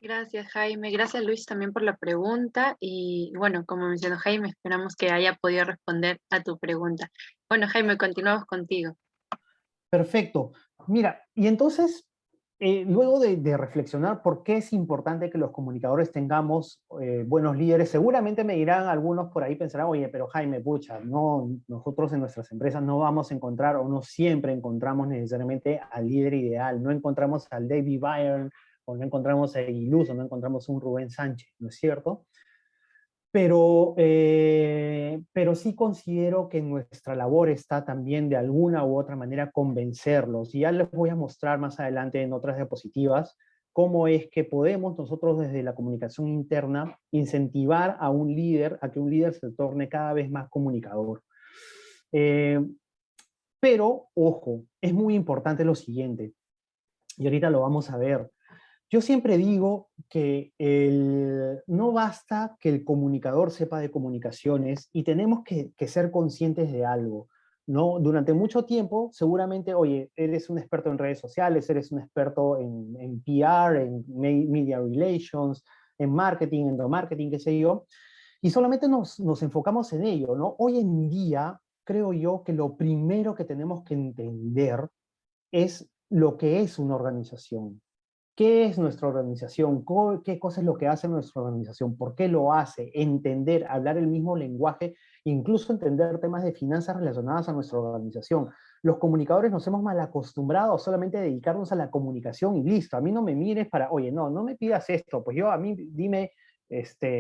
Speaker 1: Gracias, Jaime. Gracias, Luis, también por la pregunta. Y bueno, como mencionó Jaime, esperamos que haya podido responder a tu pregunta. Bueno, Jaime, continuamos contigo.
Speaker 2: Perfecto. Mira, y entonces, luego de reflexionar por qué es importante que los comunicadores tengamos buenos líderes, seguramente me dirán algunos por ahí, pensarán, oye, pero Jaime, pucha, no, nosotros en nuestras empresas no vamos a encontrar, o no siempre encontramos necesariamente al líder ideal, no encontramos al David Byrne, o no encontramos a Iluso, no encontramos un Rubén Sánchez, ¿no es cierto? Pero sí considero que nuestra labor está también de alguna u otra manera convencerlos. Y ya les voy a mostrar más adelante en otras diapositivas cómo es que podemos nosotros desde la comunicación interna incentivar a un líder, a que un líder se torne cada vez más comunicador. Eh, pero, ojo, es muy importante lo siguiente, y ahorita lo vamos a ver. Yo siempre digo que no basta que el comunicador sepa de comunicaciones, y tenemos que ser conscientes de algo, ¿no? Durante mucho tiempo, seguramente, oye, eres un experto en redes sociales, eres un experto en PR, en media relations, en marketing, endomarketing, qué sé yo, y solamente nos enfocamos en ello, ¿no? Hoy en día, creo yo que lo primero que tenemos que entender es lo que es una organización. ¿Qué es nuestra organización? ¿Qué cosa es lo que hace nuestra organización? ¿Por qué lo hace? Entender, hablar el mismo lenguaje, incluso entender temas de finanzas relacionadas a nuestra organización. Los comunicadores nos hemos mal acostumbrado a solamente dedicarnos a la comunicación y listo. A mí no me mires para, oye, no me pidas esto, pues yo a mí dime,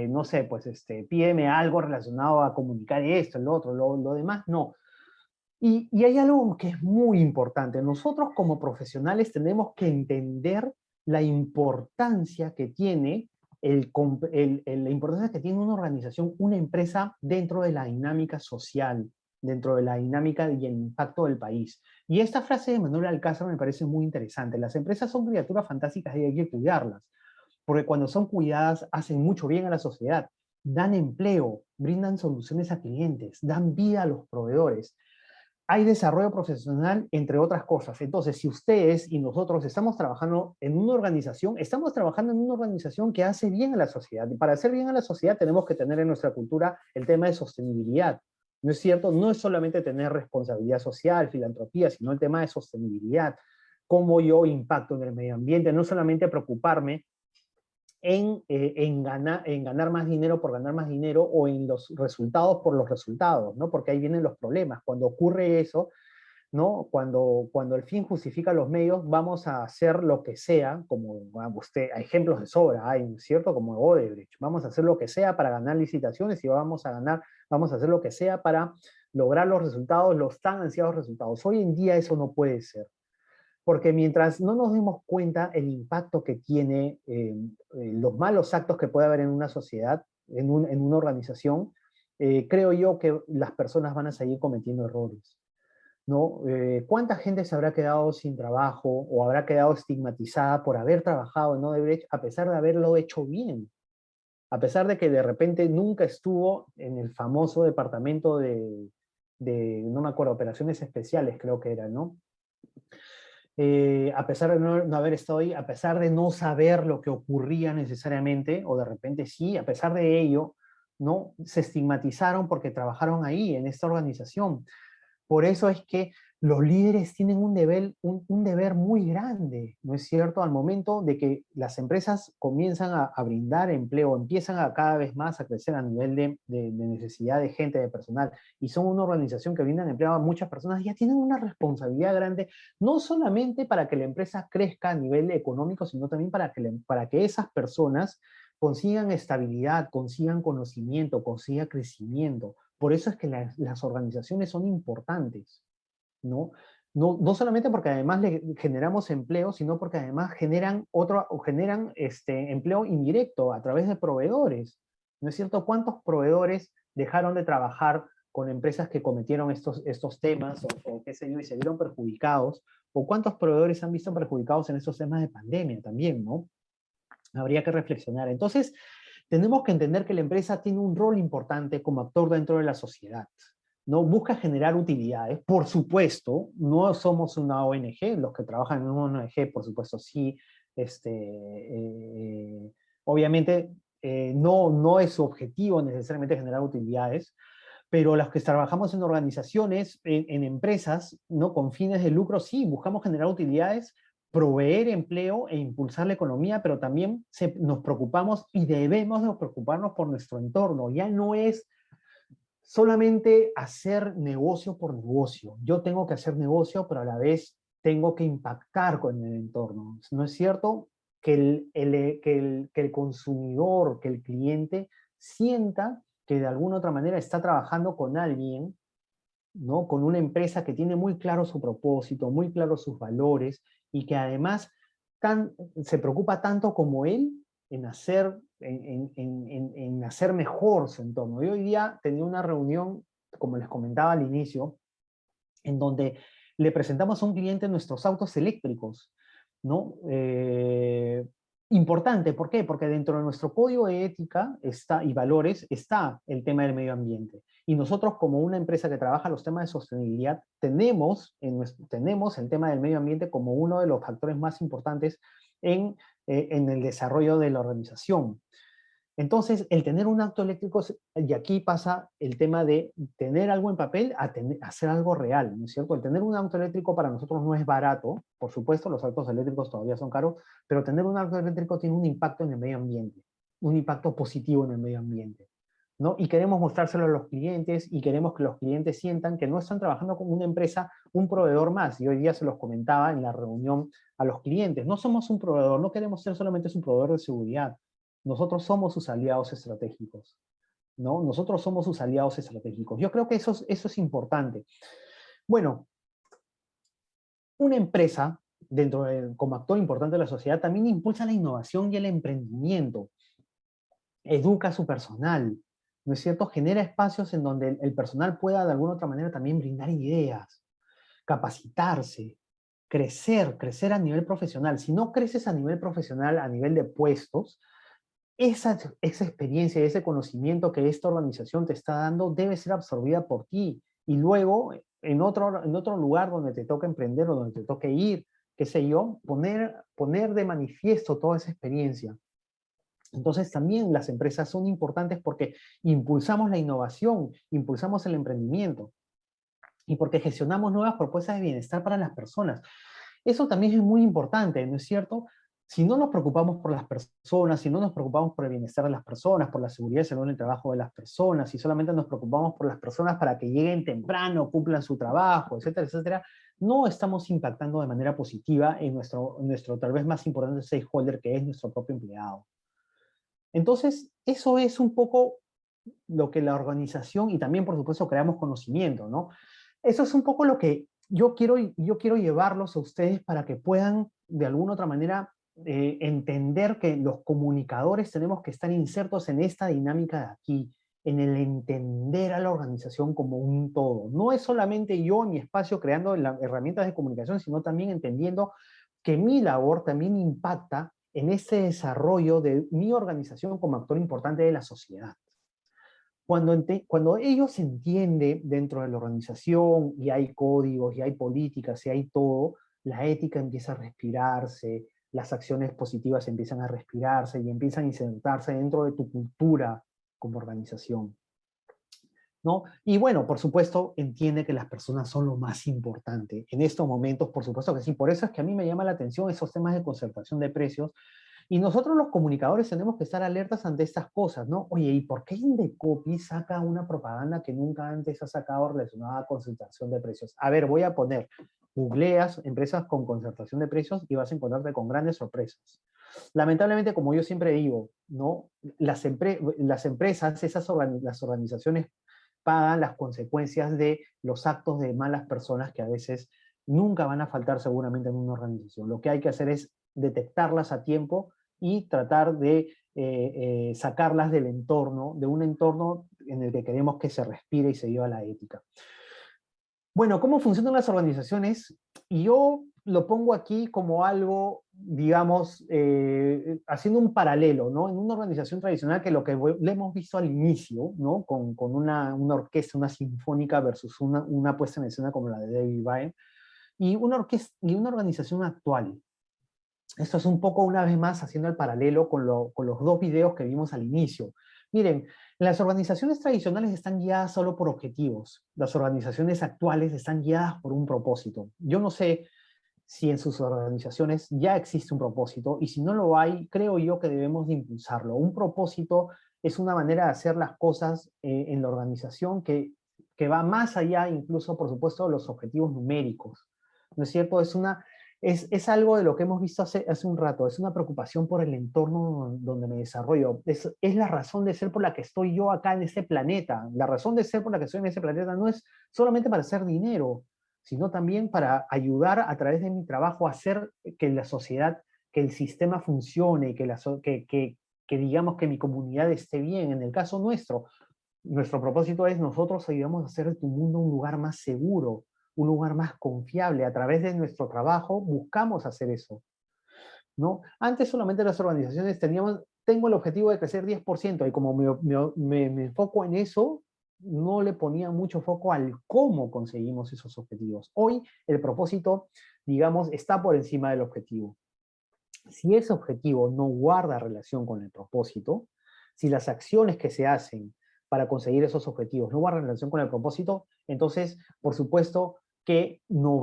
Speaker 2: no sé, pues pídeme algo relacionado a comunicar esto, el otro, lo demás no. Y hay algo que es muy importante. Nosotros como profesionales tenemos que entender la importancia que tiene la importancia que tiene una organización, una empresa dentro de la dinámica social, dentro de la dinámica y el impacto del país. Y esta frase de Manuel Alcázar me parece muy interesante. Las empresas son criaturas fantásticas y hay que cuidarlas, porque cuando son cuidadas hacen mucho bien a la sociedad, dan empleo, brindan soluciones a clientes, dan vida a los proveedores, hay desarrollo profesional, entre otras cosas. Entonces, si ustedes y nosotros estamos trabajando en una organización, estamos trabajando en una organización que hace bien a la sociedad. Y para hacer bien a la sociedad tenemos que tener en nuestra cultura el tema de sostenibilidad. ¿No es cierto? No es solamente tener responsabilidad social, filantropía, sino el tema de sostenibilidad. Cómo yo impacto en el medio ambiente, no solamente preocuparme en ganar más dinero por ganar más dinero, o en los resultados por los resultados, ¿no? Porque ahí vienen los problemas. Cuando ocurre eso, ¿no? Cuando el fin justifica los medios, vamos a hacer lo que sea, como hay ejemplos de sobra, hay, ¿cierto? Como Odebrecht, vamos a hacer lo que sea para ganar licitaciones, y vamos a hacer lo que sea para lograr los resultados, los tan ansiados resultados. Hoy en día eso no puede ser. Porque mientras no nos demos cuenta el impacto que tiene los malos actos que puede haber en una sociedad, en una organización, creo yo que las personas van a seguir cometiendo errores, ¿no? ¿Cuánta gente se habrá quedado sin trabajo o habrá quedado estigmatizada por haber trabajado en Odebrecht a pesar de haberlo hecho bien? A pesar de que de repente nunca estuvo en el famoso departamento no me acuerdo, operaciones especiales creo que era, ¿no? A pesar de no haber estado ahí, a pesar de no saber lo que ocurría necesariamente, o de repente sí, a pesar de ello, ¿no? Se estigmatizaron porque trabajaron ahí, en esta organización. Por eso es que los líderes tienen un deber muy grande, ¿no es cierto? Al momento de que las empresas comienzan a brindar empleo, empiezan a cada vez más a crecer a nivel de necesidad de gente, de personal, y son una organización que brindan empleo a muchas personas, ya tienen una responsabilidad grande, no solamente para que la empresa crezca a nivel económico, sino también para que esas personas consigan estabilidad, consigan conocimiento, consigan crecimiento. Por eso es que las organizaciones son importantes, ¿no? No solamente porque además le generamos empleo, sino porque además generan empleo indirecto a través de proveedores. ¿No es cierto? ¿Cuántos proveedores dejaron de trabajar con empresas que cometieron estos temas o qué sé yo, y se vieron perjudicados, o cuántos proveedores se han visto perjudicados en estos temas de pandemia también, ¿no? Habría que reflexionar. Entonces, tenemos que entender que la empresa tiene un rol importante como actor dentro de la sociedad, ¿no? Busca generar utilidades, por supuesto, no somos una ONG, los que trabajan en una ONG, por supuesto, sí, obviamente no es su objetivo necesariamente generar utilidades, pero los que trabajamos en organizaciones, en empresas, ¿no? Con fines de lucro, sí, buscamos generar utilidades, proveer empleo e impulsar la economía, pero también nos preocupamos y debemos de preocuparnos por nuestro entorno. Ya no es solamente hacer negocio por negocio. Yo tengo que hacer negocio, pero a la vez tengo que impactar con el entorno. ¿No es cierto? Que el consumidor, que el cliente sienta que de alguna otra manera está trabajando con alguien, ¿no? Con una empresa que tiene muy claro su propósito, muy claro sus valores y que además se preocupa tanto como él en hacer mejor su entorno. Yo hoy día tenía una reunión, como les comentaba al inicio, en donde le presentamos a un cliente nuestros autos eléctricos, ¿no? Importante, ¿por qué? Porque dentro de nuestro código de ética y valores está el tema del medio ambiente. Y nosotros, como una empresa que trabaja los temas de sostenibilidad, tenemos el tema del medio ambiente como uno de los factores más importantes en el desarrollo de la organización. Entonces, el tener un auto eléctrico, y aquí pasa el tema de tener algo en papel a hacer algo real, ¿no es cierto? El tener un auto eléctrico para nosotros no es barato, por supuesto, los autos eléctricos todavía son caros, pero tener un auto eléctrico tiene un impacto en el medio ambiente, un impacto positivo en el medio ambiente, ¿no? Y queremos mostrárselo a los clientes y queremos que los clientes sientan que no están trabajando con una empresa, un proveedor más. Y hoy día se los comentaba en la reunión a los clientes. No somos un proveedor, no queremos ser solamente un proveedor de seguridad. Nosotros somos sus aliados estratégicos, ¿no? Nosotros somos sus aliados estratégicos. Yo creo que eso es importante. Bueno, una empresa, como actor importante de la sociedad, también impulsa la innovación y el emprendimiento. Educa a su personal, ¿no es cierto? Genera espacios en donde el personal pueda de alguna otra manera también brindar ideas, capacitarse, crecer a nivel profesional. Si no creces a nivel profesional, a nivel de puestos, esa experiencia, ese conocimiento que esta organización te está dando debe ser absorbida por ti. Y luego, en otro lugar donde te toca emprender o donde te toque ir, qué sé yo, poner de manifiesto toda esa experiencia. Entonces también las empresas son importantes porque impulsamos la innovación, impulsamos el emprendimiento y porque gestionamos nuevas propuestas de bienestar para las personas. Eso también es muy importante, ¿no es cierto? Si no nos preocupamos por las personas, si no nos preocupamos por el bienestar de las personas, por la seguridad y salud en el trabajo de las personas, si solamente nos preocupamos por las personas para que lleguen temprano, cumplan su trabajo, etcétera, etcétera, no estamos impactando de manera positiva en nuestro tal vez más importante stakeholder, que es nuestro propio empleado. Entonces, eso es un poco lo que la organización, y también por supuesto creamos conocimiento, ¿no? Eso es un poco lo que yo quiero llevarlos a ustedes para que puedan de alguna otra manera entender que los comunicadores tenemos que estar insertos en esta dinámica de aquí, en el entender a la organización como un todo. No es solamente yo en mi espacio creando herramientas de comunicación, sino también entendiendo que mi labor también impacta en ese desarrollo de mi organización como actor importante de la sociedad. Cuando ellos se entiende dentro de la organización y hay códigos y hay políticas y hay todo, la ética empieza a respirarse, las acciones positivas empiezan a respirarse y empiezan a insertarse dentro de tu cultura como organización, ¿no? Y bueno, por supuesto, entiende que las personas son lo más importante. En estos momentos, por supuesto que sí. Por eso es que a mí me llama la atención esos temas de concertación de precios. Y nosotros los comunicadores tenemos que estar alertas ante estas cosas, ¿no? Oye, ¿y por qué Indecopi saca una propaganda que nunca antes ha sacado relacionada a concertación de precios? A ver, voy a poner, googleas empresas con concertación de precios y vas a encontrarte con grandes sorpresas. Lamentablemente, como yo siempre digo, ¿no? Las empresas, las organizaciones pagan las consecuencias de los actos de malas personas que a veces nunca van a faltar seguramente en una organización. Lo que hay que hacer es detectarlas a tiempo y tratar de sacarlas del entorno, de un entorno en el que queremos que se respire y se viva la ética. Bueno, ¿cómo funcionan las organizaciones? Y yo lo pongo aquí como algo, digamos, haciendo un paralelo, ¿no? En una organización tradicional que lo que le hemos visto al inicio, ¿no? Con una orquesta, una sinfónica versus una puesta en escena como la de David Byrne, y una orquesta y una organización actual. Esto es un poco, una vez más, haciendo el paralelo con los dos videos que vimos al inicio. Miren, las organizaciones tradicionales están guiadas solo por objetivos. Las organizaciones actuales están guiadas por un propósito. Yo no sé si en sus organizaciones ya existe un propósito, y si no lo hay, creo yo que debemos de impulsarlo. Un propósito es una manera de hacer las cosas en la organización que va más allá, incluso, por supuesto, de los objetivos numéricos. ¿No es cierto? Es algo de lo que hemos visto hace un rato, es una preocupación por el entorno donde me desarrollo. Es la razón de ser por la que estoy yo acá en este planeta. La razón de ser por la que estoy en este planeta no es solamente para hacer dinero, sino también para ayudar a través de mi trabajo a hacer que la sociedad, que el sistema funcione, que digamos que mi comunidad esté bien. En el caso nuestro propósito es nosotros ayudamos a hacer de tu mundo un lugar más seguro, un lugar más confiable. A través de nuestro trabajo buscamos hacer eso, ¿no? Antes solamente las organizaciones tengo el objetivo de crecer 10%, y como me enfoco en eso, no le ponía mucho foco al cómo conseguimos esos objetivos. Hoy el propósito, digamos, está por encima del objetivo. Si ese objetivo no guarda relación con el propósito, si las acciones que se hacen para conseguir esos objetivos no guardan relación con el propósito, entonces, por supuesto que no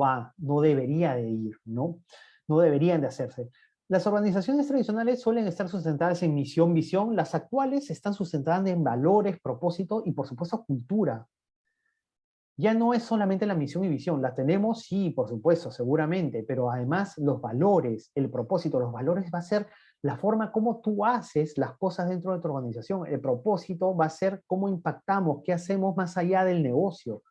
Speaker 2: debería de ir, ¿no? No deberían de hacerse. Las organizaciones tradicionales suelen estar sustentadas en misión, visión. Las actuales están sustentadas en valores, propósito y, por supuesto, cultura. Ya no es solamente la misión y visión, la tenemos, sí, por supuesto, seguramente, pero además los valores, el propósito, los valores va a ser la forma como tú haces las cosas dentro de tu organización. El propósito va a ser cómo impactamos, qué hacemos más allá del negocio.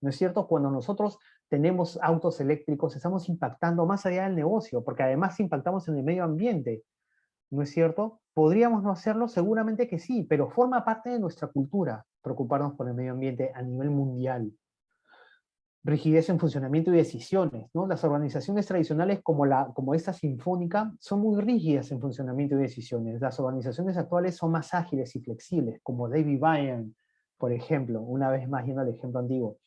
Speaker 2: ¿No es cierto? Cuando nosotros tenemos autos eléctricos, estamos impactando más allá del negocio, porque además impactamos en el medio ambiente. ¿No es cierto? ¿Podríamos no hacerlo? Seguramente que sí, pero forma parte de nuestra cultura preocuparnos por el medio ambiente a nivel mundial. Rigidez en funcionamiento y decisiones, ¿no? Las organizaciones tradicionales como esta sinfónica son muy rígidas en funcionamiento y decisiones. Las organizaciones actuales son más ágiles y flexibles, como David Byrne, por ejemplo, una vez más yendo al ejemplo antiguo.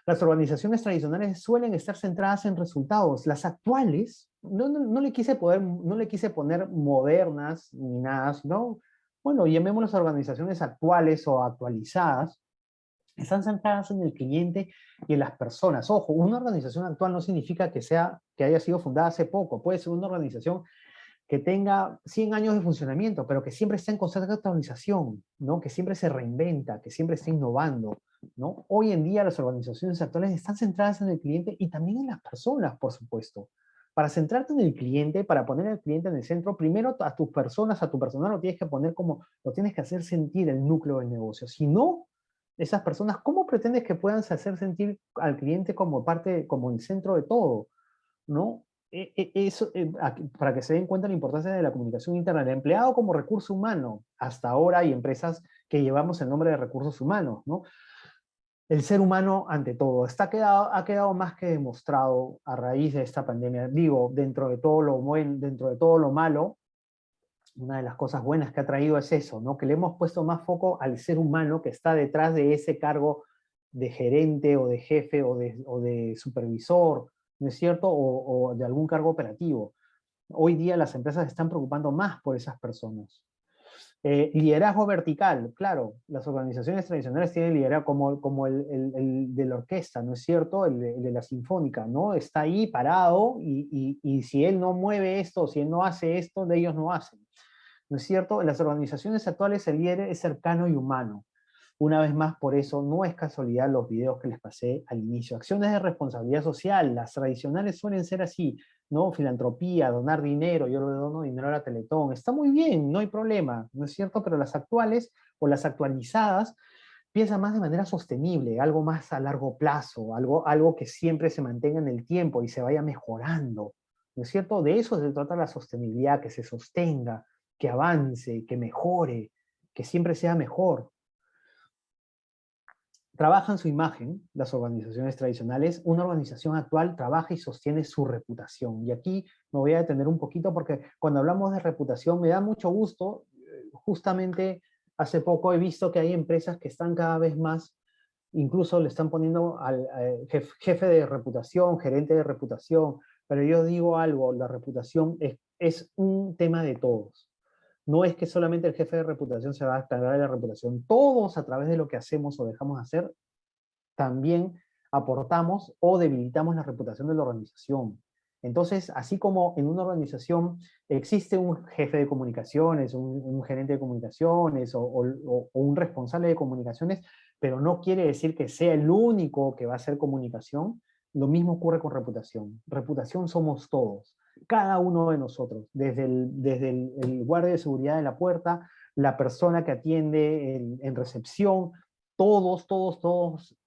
Speaker 2: Las organizaciones tradicionales suelen estar centradas en resultados. Las actuales, no le quise poner modernas ni nada, sino, bueno, llamémoslas organizaciones actuales o actualizadas, están centradas en el cliente y en las personas. Ojo, una organización actual no significa que haya sido fundada hace poco. Puede ser una organización que tenga 100 años de funcionamiento, pero que siempre está en constante actualización, ¿no? Que siempre se reinventa, que siempre está innovando, ¿no? Hoy en día las organizaciones actuales están centradas en el cliente y también en las personas, por supuesto. Para centrarte en el cliente, para poner al cliente en el centro, primero a tus personas, a tu personal lo tienes que hacer sentir el núcleo del negocio. Si no, esas personas, ¿cómo pretendes que puedan hacer sentir al cliente como como el centro de todo? ¿No? Para que se den cuenta de la importancia de la comunicación interna, el empleado como recurso humano. Hasta ahora hay empresas que llevamos el nombre de recursos humanos, ¿no? El ser humano ante todo. Ha quedado más que demostrado a raíz de esta pandemia. Digo, dentro de todo lo bueno, dentro de todo lo malo, una de las cosas buenas que ha traído es eso, ¿no? Que le hemos puesto más foco al ser humano que está detrás de ese cargo de gerente o de jefe o de supervisor, ¿no es cierto? O de algún cargo operativo. Hoy día las empresas se están preocupando más por esas personas. Liderazgo vertical, claro, las organizaciones tradicionales tienen liderazgo como el de la orquesta, ¿no es cierto? El de la sinfónica, ¿no? Está ahí parado y si él no mueve esto, si él no hace esto, de ellos no hacen. ¿No es cierto? En las organizaciones actuales el líder es cercano y humano. Una vez más, por eso no es casualidad los videos que les pasé al inicio. Acciones de responsabilidad social, las tradicionales suelen ser así, ¿no? Filantropía, donar dinero, yo le dono dinero a la Teletón. Está muy bien, no hay problema, ¿no es cierto? Pero las actuales o las actualizadas piensan más de manera sostenible, algo más a largo plazo, algo que siempre se mantenga en el tiempo y se vaya mejorando, ¿no es cierto? De eso se trata la sostenibilidad, que se sostenga, que avance, que mejore, que siempre sea mejor. Trabajan su imagen, las organizaciones tradicionales. Una organización actual trabaja y sostiene su reputación. Y aquí me voy a detener un poquito porque cuando hablamos de reputación me da mucho gusto. Justamente hace poco he visto que hay empresas que están cada vez más, incluso le están poniendo al jefe de reputación, gerente de reputación, pero yo digo algo, la reputación es un tema de todos. No es que solamente el jefe de reputación se va a encargar de la reputación. Todos, a través de lo que hacemos o dejamos de hacer, también aportamos o debilitamos la reputación de la organización. Entonces, así como en una organización existe un jefe de comunicaciones, un gerente de comunicaciones o un responsable de comunicaciones, pero no quiere decir que sea el único que va a hacer comunicación, lo mismo ocurre con reputación. Reputación somos todos, cada uno de nosotros, desde el guardia de seguridad de la puerta, la persona que atiende en recepción, todos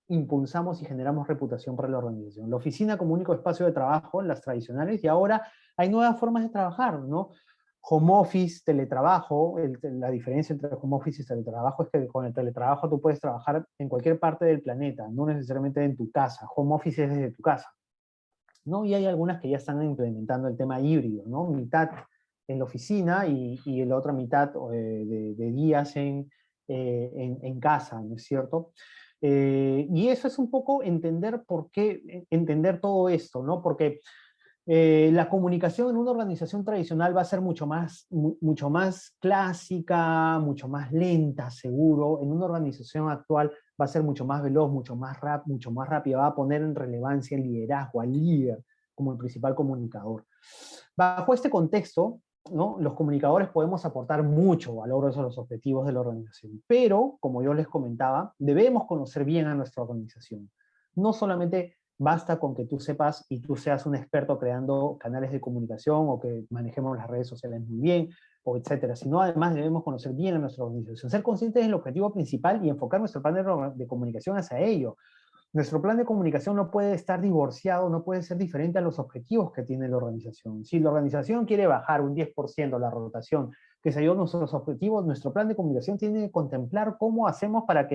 Speaker 2: impulsamos y generamos reputación para la organización. La oficina como único espacio de trabajo, las tradicionales, y ahora hay nuevas formas de trabajar, ¿no? Home office, teletrabajo. La diferencia entre home office y teletrabajo es que con el teletrabajo tú puedes trabajar en cualquier parte del planeta, no necesariamente en tu casa. Home office es desde tu casa, ¿no? Y hay algunas que ya están implementando el tema híbrido, ¿no? Mitad en la oficina y la otra mitad de días en casa, ¿no es cierto? Y eso es un poco entender por qué, entender todo esto, ¿no? Porque la comunicación en una organización tradicional va a ser mucho más clásica, mucho más lenta, seguro. En una organización actual va a ser mucho más veloz, mucho más rápida, va a poner en relevancia el liderazgo, al líder como el principal comunicador. Bajo este contexto, ¿no? Los comunicadores podemos aportar mucho a logros de los objetivos de la organización, pero, como yo les comentaba, debemos conocer bien a nuestra organización. No solamente basta con que tú sepas y tú seas un experto creando canales de comunicación o que manejemos las redes sociales muy bien, o etcétera, sino además debemos conocer bien a nuestra organización, ser conscientes del objetivo principal y enfocar nuestro plan de comunicación hacia ello. Nuestro plan de comunicación no puede estar divorciado, no puede ser diferente a los objetivos que tiene la organización. Si la organización quiere bajar un 10% la rotación, que se dio nuestros objetivos, nuestro plan de comunicación tiene que contemplar cómo hacemos para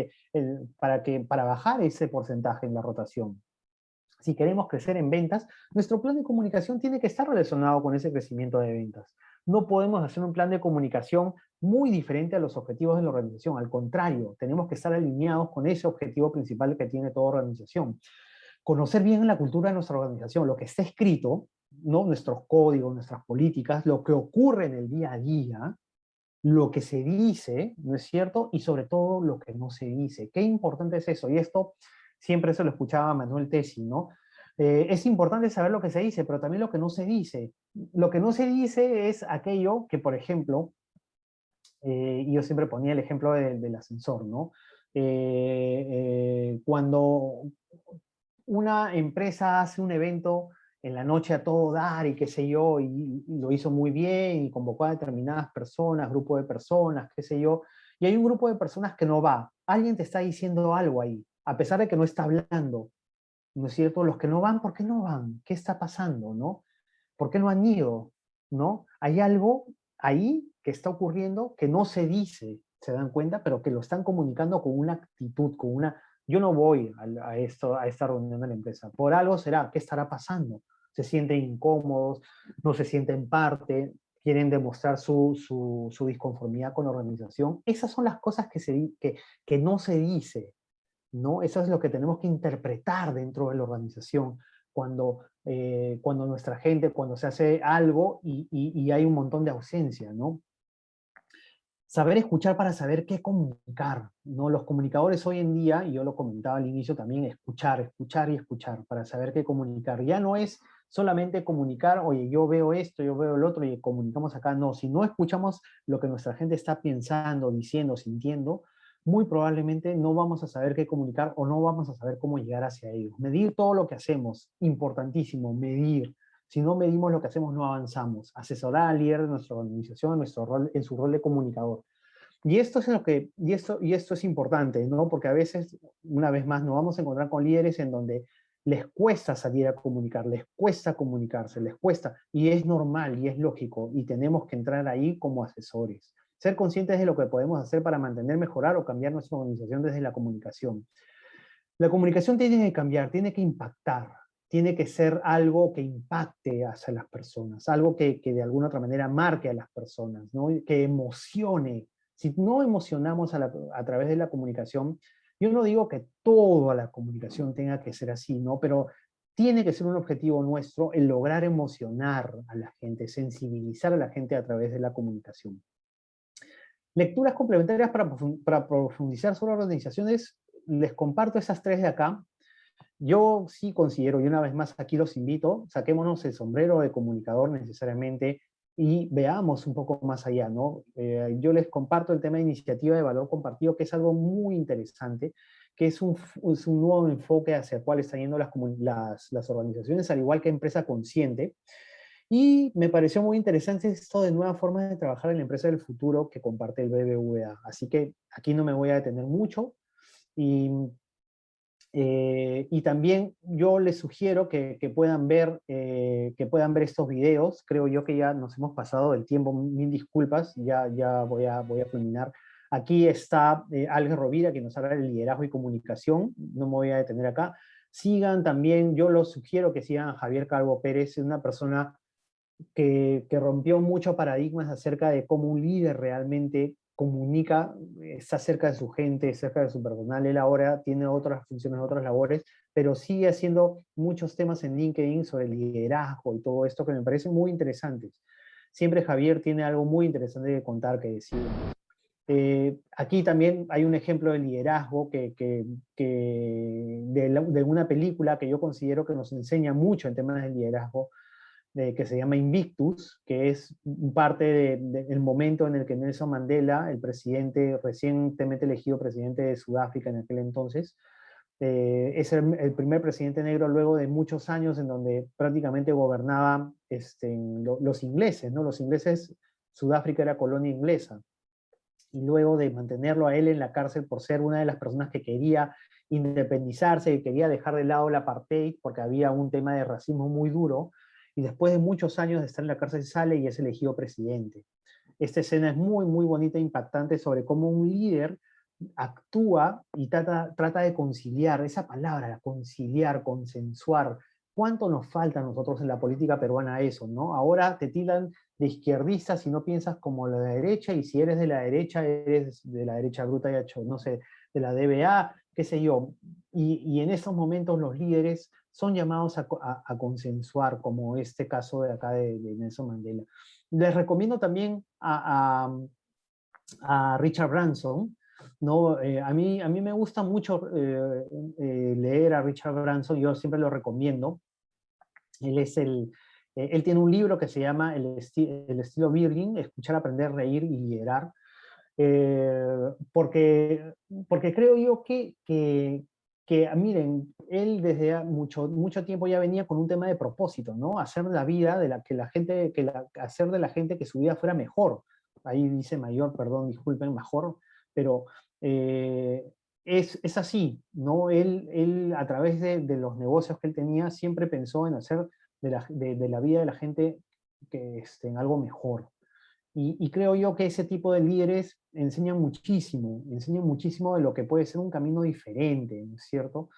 Speaker 2: bajar ese porcentaje en la rotación. Si queremos crecer en ventas, nuestro plan de comunicación tiene que estar relacionado con ese crecimiento de ventas. No podemos hacer un plan de comunicación muy diferente a los objetivos de la organización. Al contrario, tenemos que estar alineados con ese objetivo principal que tiene toda organización. Conocer bien la cultura de nuestra organización, lo que está escrito, ¿no? Nuestros códigos, nuestras políticas, lo que ocurre en el día a día, lo que se dice, ¿no es cierto? Y sobre todo lo que no se dice. Qué importante es eso. Y esto siempre se lo escuchaba a Manuel Tesi, ¿no? Es importante saber lo que se dice, pero también lo que no se dice. Lo que no se dice es aquello que, por ejemplo, y yo siempre ponía el ejemplo del ascensor, ¿no? Cuando una empresa hace un evento en la noche a todo dar y qué sé yo, y lo hizo muy bien y convocó a determinadas personas, grupo de personas, qué sé yo, y hay un grupo de personas que no va. Alguien te está diciendo algo ahí, a pesar de que no está hablando, ¿no es cierto? Los que no van, ¿por qué no van? ¿Qué está pasando, no? ¿Por qué no han ido? ¿No? Hay algo ahí que está ocurriendo que no se dice, se dan cuenta, pero que lo están comunicando con una actitud, con una... Yo no voy a esta reunión de la empresa. Por algo será. ¿Qué estará pasando? Se sienten incómodos, no se sienten parte, quieren demostrar su disconformidad con la organización. Esas son las cosas que no se dice, ¿no? Eso es lo que tenemos que interpretar dentro de la organización cuando nuestra gente, cuando se hace algo y hay un montón de ausencia, ¿no? Saber escuchar para saber qué comunicar, ¿no? Los comunicadores hoy en día, y yo lo comentaba al inicio también, escuchar y escuchar para saber qué comunicar. Ya no es solamente comunicar, oye, yo veo esto, yo veo el otro y comunicamos acá. No, si no escuchamos lo que nuestra gente está pensando, diciendo, sintiendo, muy probablemente no vamos a saber qué comunicar o no vamos a saber cómo llegar hacia ellos. Medir todo lo que hacemos, importantísimo, medir. Si no medimos lo que hacemos, no avanzamos. Asesorar al líder de nuestra organización en su rol de comunicador. Y esto es y esto es importante, ¿no? Porque a veces, una vez más, nos vamos a encontrar con líderes en donde les cuesta salir a comunicar, les cuesta comunicarse, les cuesta, y es normal y es lógico, y tenemos que entrar ahí como asesores. Ser conscientes de lo que podemos hacer para mantener, mejorar o cambiar nuestra organización desde la comunicación. La comunicación tiene que cambiar, tiene que impactar, tiene que ser algo que impacte hacia las personas, algo que de alguna otra manera marque a las personas, ¿no? Que emocione. Si no emocionamos a través de la comunicación, yo no digo que toda la comunicación tenga que ser así, ¿no? Pero tiene que ser un objetivo nuestro el lograr emocionar a la gente, sensibilizar a la gente a través de la comunicación. Lecturas complementarias para profundizar sobre organizaciones, les comparto esas tres de acá. Yo sí considero, y una vez más aquí los invito, saquémonos el sombrero de comunicador necesariamente y veamos un poco más allá, ¿no? Yo les comparto el tema de iniciativa de valor compartido, que es algo muy interesante, que es un nuevo enfoque hacia el cual están yendo las organizaciones, al igual que empresa consciente. Y me pareció muy interesante esto de nuevas formas de trabajar en la empresa del futuro que comparte el BBVA. Así que aquí no me voy a detener mucho. Y y también yo les sugiero que puedan ver estos videos. Creo yo que ya nos hemos pasado el tiempo, mil disculpas, ya voy a culminar. Aquí está Alex Rovira, que nos habla de liderazgo y comunicación. No me voy a detener acá. Sigan también, yo los sugiero que sigan a Javier Calvo Pérez, una persona que rompió muchos paradigmas acerca de cómo un líder realmente comunica, está cerca de su gente, cerca de su personal. Él ahora tiene otras funciones, otras labores, pero sigue haciendo muchos temas en LinkedIn sobre liderazgo y todo esto que me parecen muy interesantes. Siempre Javier tiene algo muy interesante que contar, que decir. Aquí también hay un ejemplo de liderazgo de una película que yo considero que nos enseña mucho en temas de liderazgo, que se llama Invictus, que es parte del momento en el que Nelson Mandela, el presidente recientemente elegido presidente de Sudáfrica en aquel entonces, es el primer presidente negro luego de muchos años en donde prácticamente gobernaban los ingleses, ¿no? Los ingleses, Sudáfrica era colonia inglesa, y luego de mantenerlo a él en la cárcel por ser una de las personas que quería independizarse, que quería dejar de lado el apartheid, porque había un tema de racismo muy duro, y después de muchos años de estar en la cárcel sale y es elegido presidente. Esta escena es muy, muy bonita e impactante sobre cómo un líder actúa y trata de conciliar, esa palabra, conciliar, consensuar. ¿Cuánto nos falta a nosotros en la política peruana eso, no? Ahora te tildan de izquierdista si no piensas como la derecha, y si eres de la derecha, eres de la derecha bruta y hecho, no sé, de la DBA, qué sé yo. Y en esos momentos los líderes son llamados a consensuar, como este caso de acá de Nelson Mandela. Les recomiendo también a Richard Branson, ¿no? A mí me gusta mucho leer a Richard Branson, yo siempre lo recomiendo. Él tiene un libro que se llama El estilo Birling, Escuchar, Aprender, Reír y Liderar, porque creo yo miren, él desde mucho tiempo ya venía con un tema de propósito, ¿no? Hacer la vida hacer de la gente que su vida fuera mejor. Ahí dice mayor, perdón, disculpen, mejor, pero es así, ¿no? Él a través de los negocios que él tenía, siempre pensó en hacer de la vida de la gente en algo mejor. Y creo yo que ese tipo de líderes enseñan muchísimo de lo que puede ser un camino diferente, ¿no es cierto?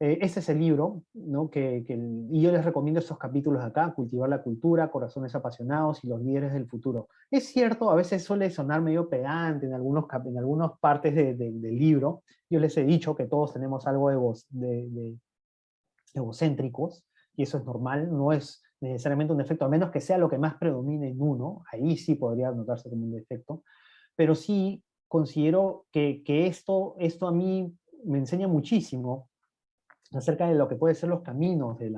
Speaker 2: Este es el libro, ¿no? Y yo les recomiendo estos capítulos acá: Cultivar la cultura, Corazones apasionados y los líderes del futuro. Es cierto, a veces suele sonar medio pedante en algunas partes del libro. Yo les he dicho que todos tenemos algo egocéntricos, y eso es normal, no es necesariamente un defecto, a menos que sea lo que más predomine en uno. Ahí sí podría notarse como un defecto, pero sí considero que esto a mí me enseña muchísimo acerca de lo que pueden ser los caminos del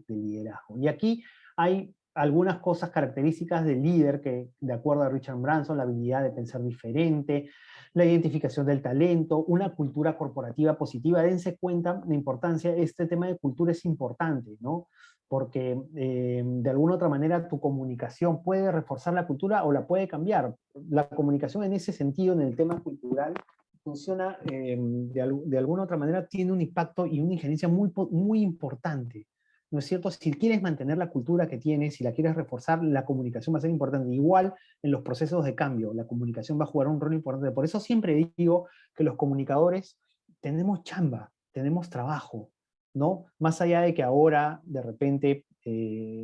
Speaker 2: liderazgo. Y aquí hay algunas cosas características del líder que, de acuerdo a Richard Branson: la habilidad de pensar diferente, la identificación del talento, una cultura corporativa positiva. Dense cuenta la importancia, este tema de cultura es importante, ¿no? Porque de alguna otra manera tu comunicación puede reforzar la cultura o la puede cambiar. La comunicación en ese sentido, en el tema cultural, funciona de alguna otra manera, tiene un impacto y una injerencia muy importante. ¿No es cierto? Si quieres mantener la cultura que tienes, si la quieres reforzar, la comunicación va a ser importante. Igual en los procesos de cambio, la comunicación va a jugar un rol importante. Por eso siempre digo que los comunicadores tenemos chamba, tenemos trabajo, ¿no? Más allá de que ahora, de repente,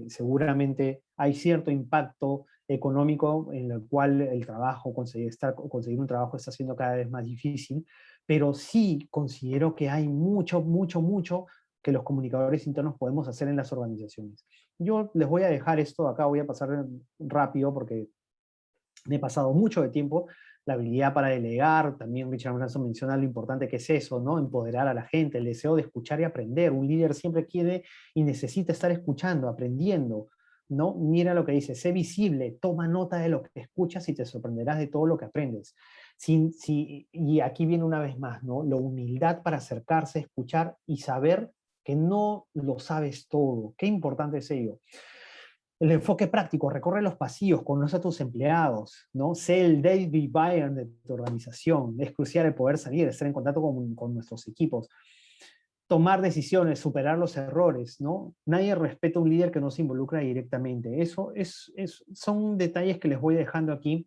Speaker 2: seguramente hay cierto impacto económico en el cual el trabajo, conseguir un trabajo está siendo cada vez más difícil, pero sí considero que hay mucho que los comunicadores internos podemos hacer en las organizaciones. Yo les voy a dejar esto acá, voy a pasar rápido porque me he pasado mucho de tiempo. La habilidad para delegar, también Richard Branson menciona lo importante que es eso, ¿no? Empoderar a la gente, el deseo de escuchar y aprender. Un líder siempre quiere y necesita estar escuchando, aprendiendo, ¿no? Mira lo que dice, sé visible, toma nota de lo que escuchas y te sorprenderás de todo lo que aprendes. Y aquí viene una vez más, ¿no? La humildad para acercarse, escuchar y saber que no lo sabes todo. Qué importante es ello. El enfoque práctico, recorre los pasillos, conoce a tus empleados, ¿no? Sé el David Byrne de tu organización. Es crucial el poder salir, estar en contacto con nuestros equipos. Tomar decisiones, superar los errores, ¿no? Nadie respeta a un líder que no se involucra directamente. Eso son detalles que les voy dejando aquí,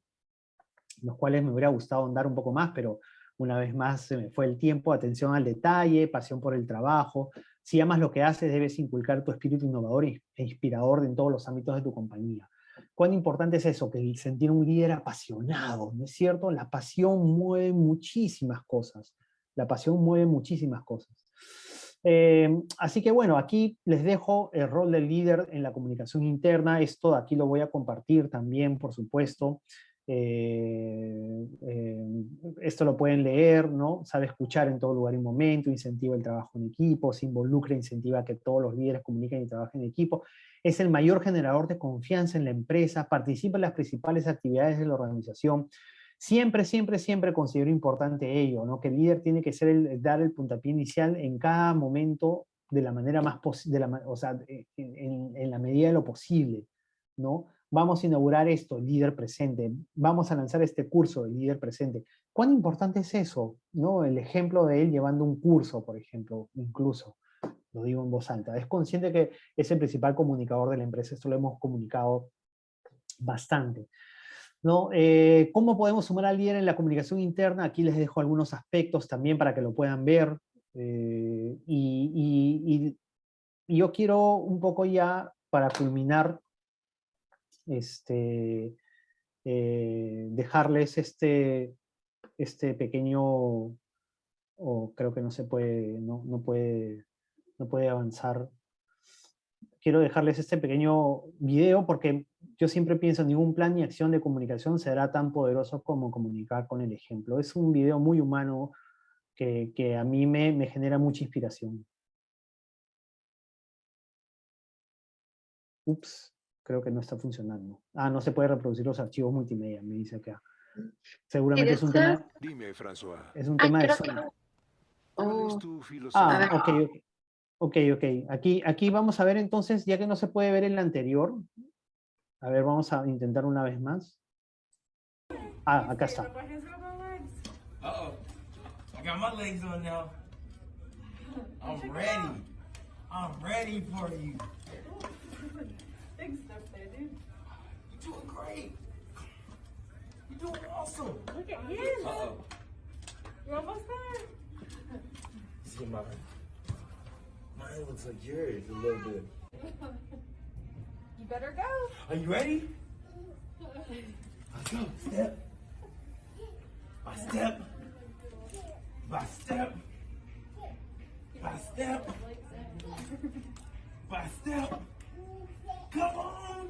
Speaker 2: los cuales me hubiera gustado ahondar un poco más, pero una vez más se me fue el tiempo. Atención al detalle, pasión por el trabajo. Si amas lo que haces, debes inculcar tu espíritu innovador e inspirador en todos los ámbitos de tu compañía. ¿Cuán importante es eso? Que el sentir un líder apasionado, ¿no es cierto? La pasión mueve muchísimas cosas. La pasión mueve muchísimas cosas. Así que bueno, aquí les dejo el rol del líder en la comunicación interna. Esto de aquí lo voy a compartir también, por supuesto. Esto lo pueden leer, ¿no? Sabe escuchar en todo lugar y momento, incentiva el trabajo en equipo, se involucra, incentiva que todos los líderes comuniquen y trabajen en equipo, es el mayor generador de confianza en la empresa, participa en las principales actividades de la organización. Siempre considero importante ello, ¿no? Que el líder tiene que ser dar el puntapié inicial en cada momento de la manera más posible, o sea, en la medida de lo posible, ¿no? Vamos a inaugurar esto, el líder presente. Vamos a lanzar este curso, el líder presente. ¿Cuán importante es eso? ¿No? El ejemplo de él llevando un curso, por ejemplo, incluso, lo digo en voz alta. Es consciente que es el principal comunicador de la empresa, esto lo hemos comunicado bastante, ¿no? ¿Cómo podemos sumar al líder en la comunicación interna? Aquí les dejo algunos aspectos también para que lo puedan ver. Y yo quiero un poco ya, para culminar, dejarles este pequeño, o creo que no se puede, no puede avanzar. Quiero dejarles este pequeño video porque yo siempre pienso, ningún plan ni acción de comunicación será tan poderoso como comunicar con el ejemplo. Es un video muy humano que a mí me genera mucha inspiración. Ups, creo que no está funcionando. Ah, no se puede reproducir los archivos multimedia, me dice acá.
Speaker 1: ¿Y
Speaker 2: Seguramente es un
Speaker 1: después?
Speaker 2: tema,
Speaker 4: Dime, François,
Speaker 2: es un tema de
Speaker 1: Creo que...
Speaker 2: zona.
Speaker 4: ¿cuál es
Speaker 1: Oh,
Speaker 4: tu
Speaker 1: a
Speaker 4: filosofía?
Speaker 1: ver.
Speaker 2: Ok. Aquí vamos a ver entonces, ya que no se puede ver el anterior. A ver, vamos a intentar una vez más. Ah, acá está.
Speaker 5: Uh-oh. I got my legs on now. I'm ready. I'm ready for you.
Speaker 6: Big stuff there, dude.
Speaker 5: You're doing great. You're doing awesome.
Speaker 6: Look at him.
Speaker 5: Uh-oh.
Speaker 6: You're almost there.
Speaker 5: See, mine looks like yours a little bit.
Speaker 6: You better go.
Speaker 5: Are you ready? Let's go. Step. By step. By step. By step. By step. Come on.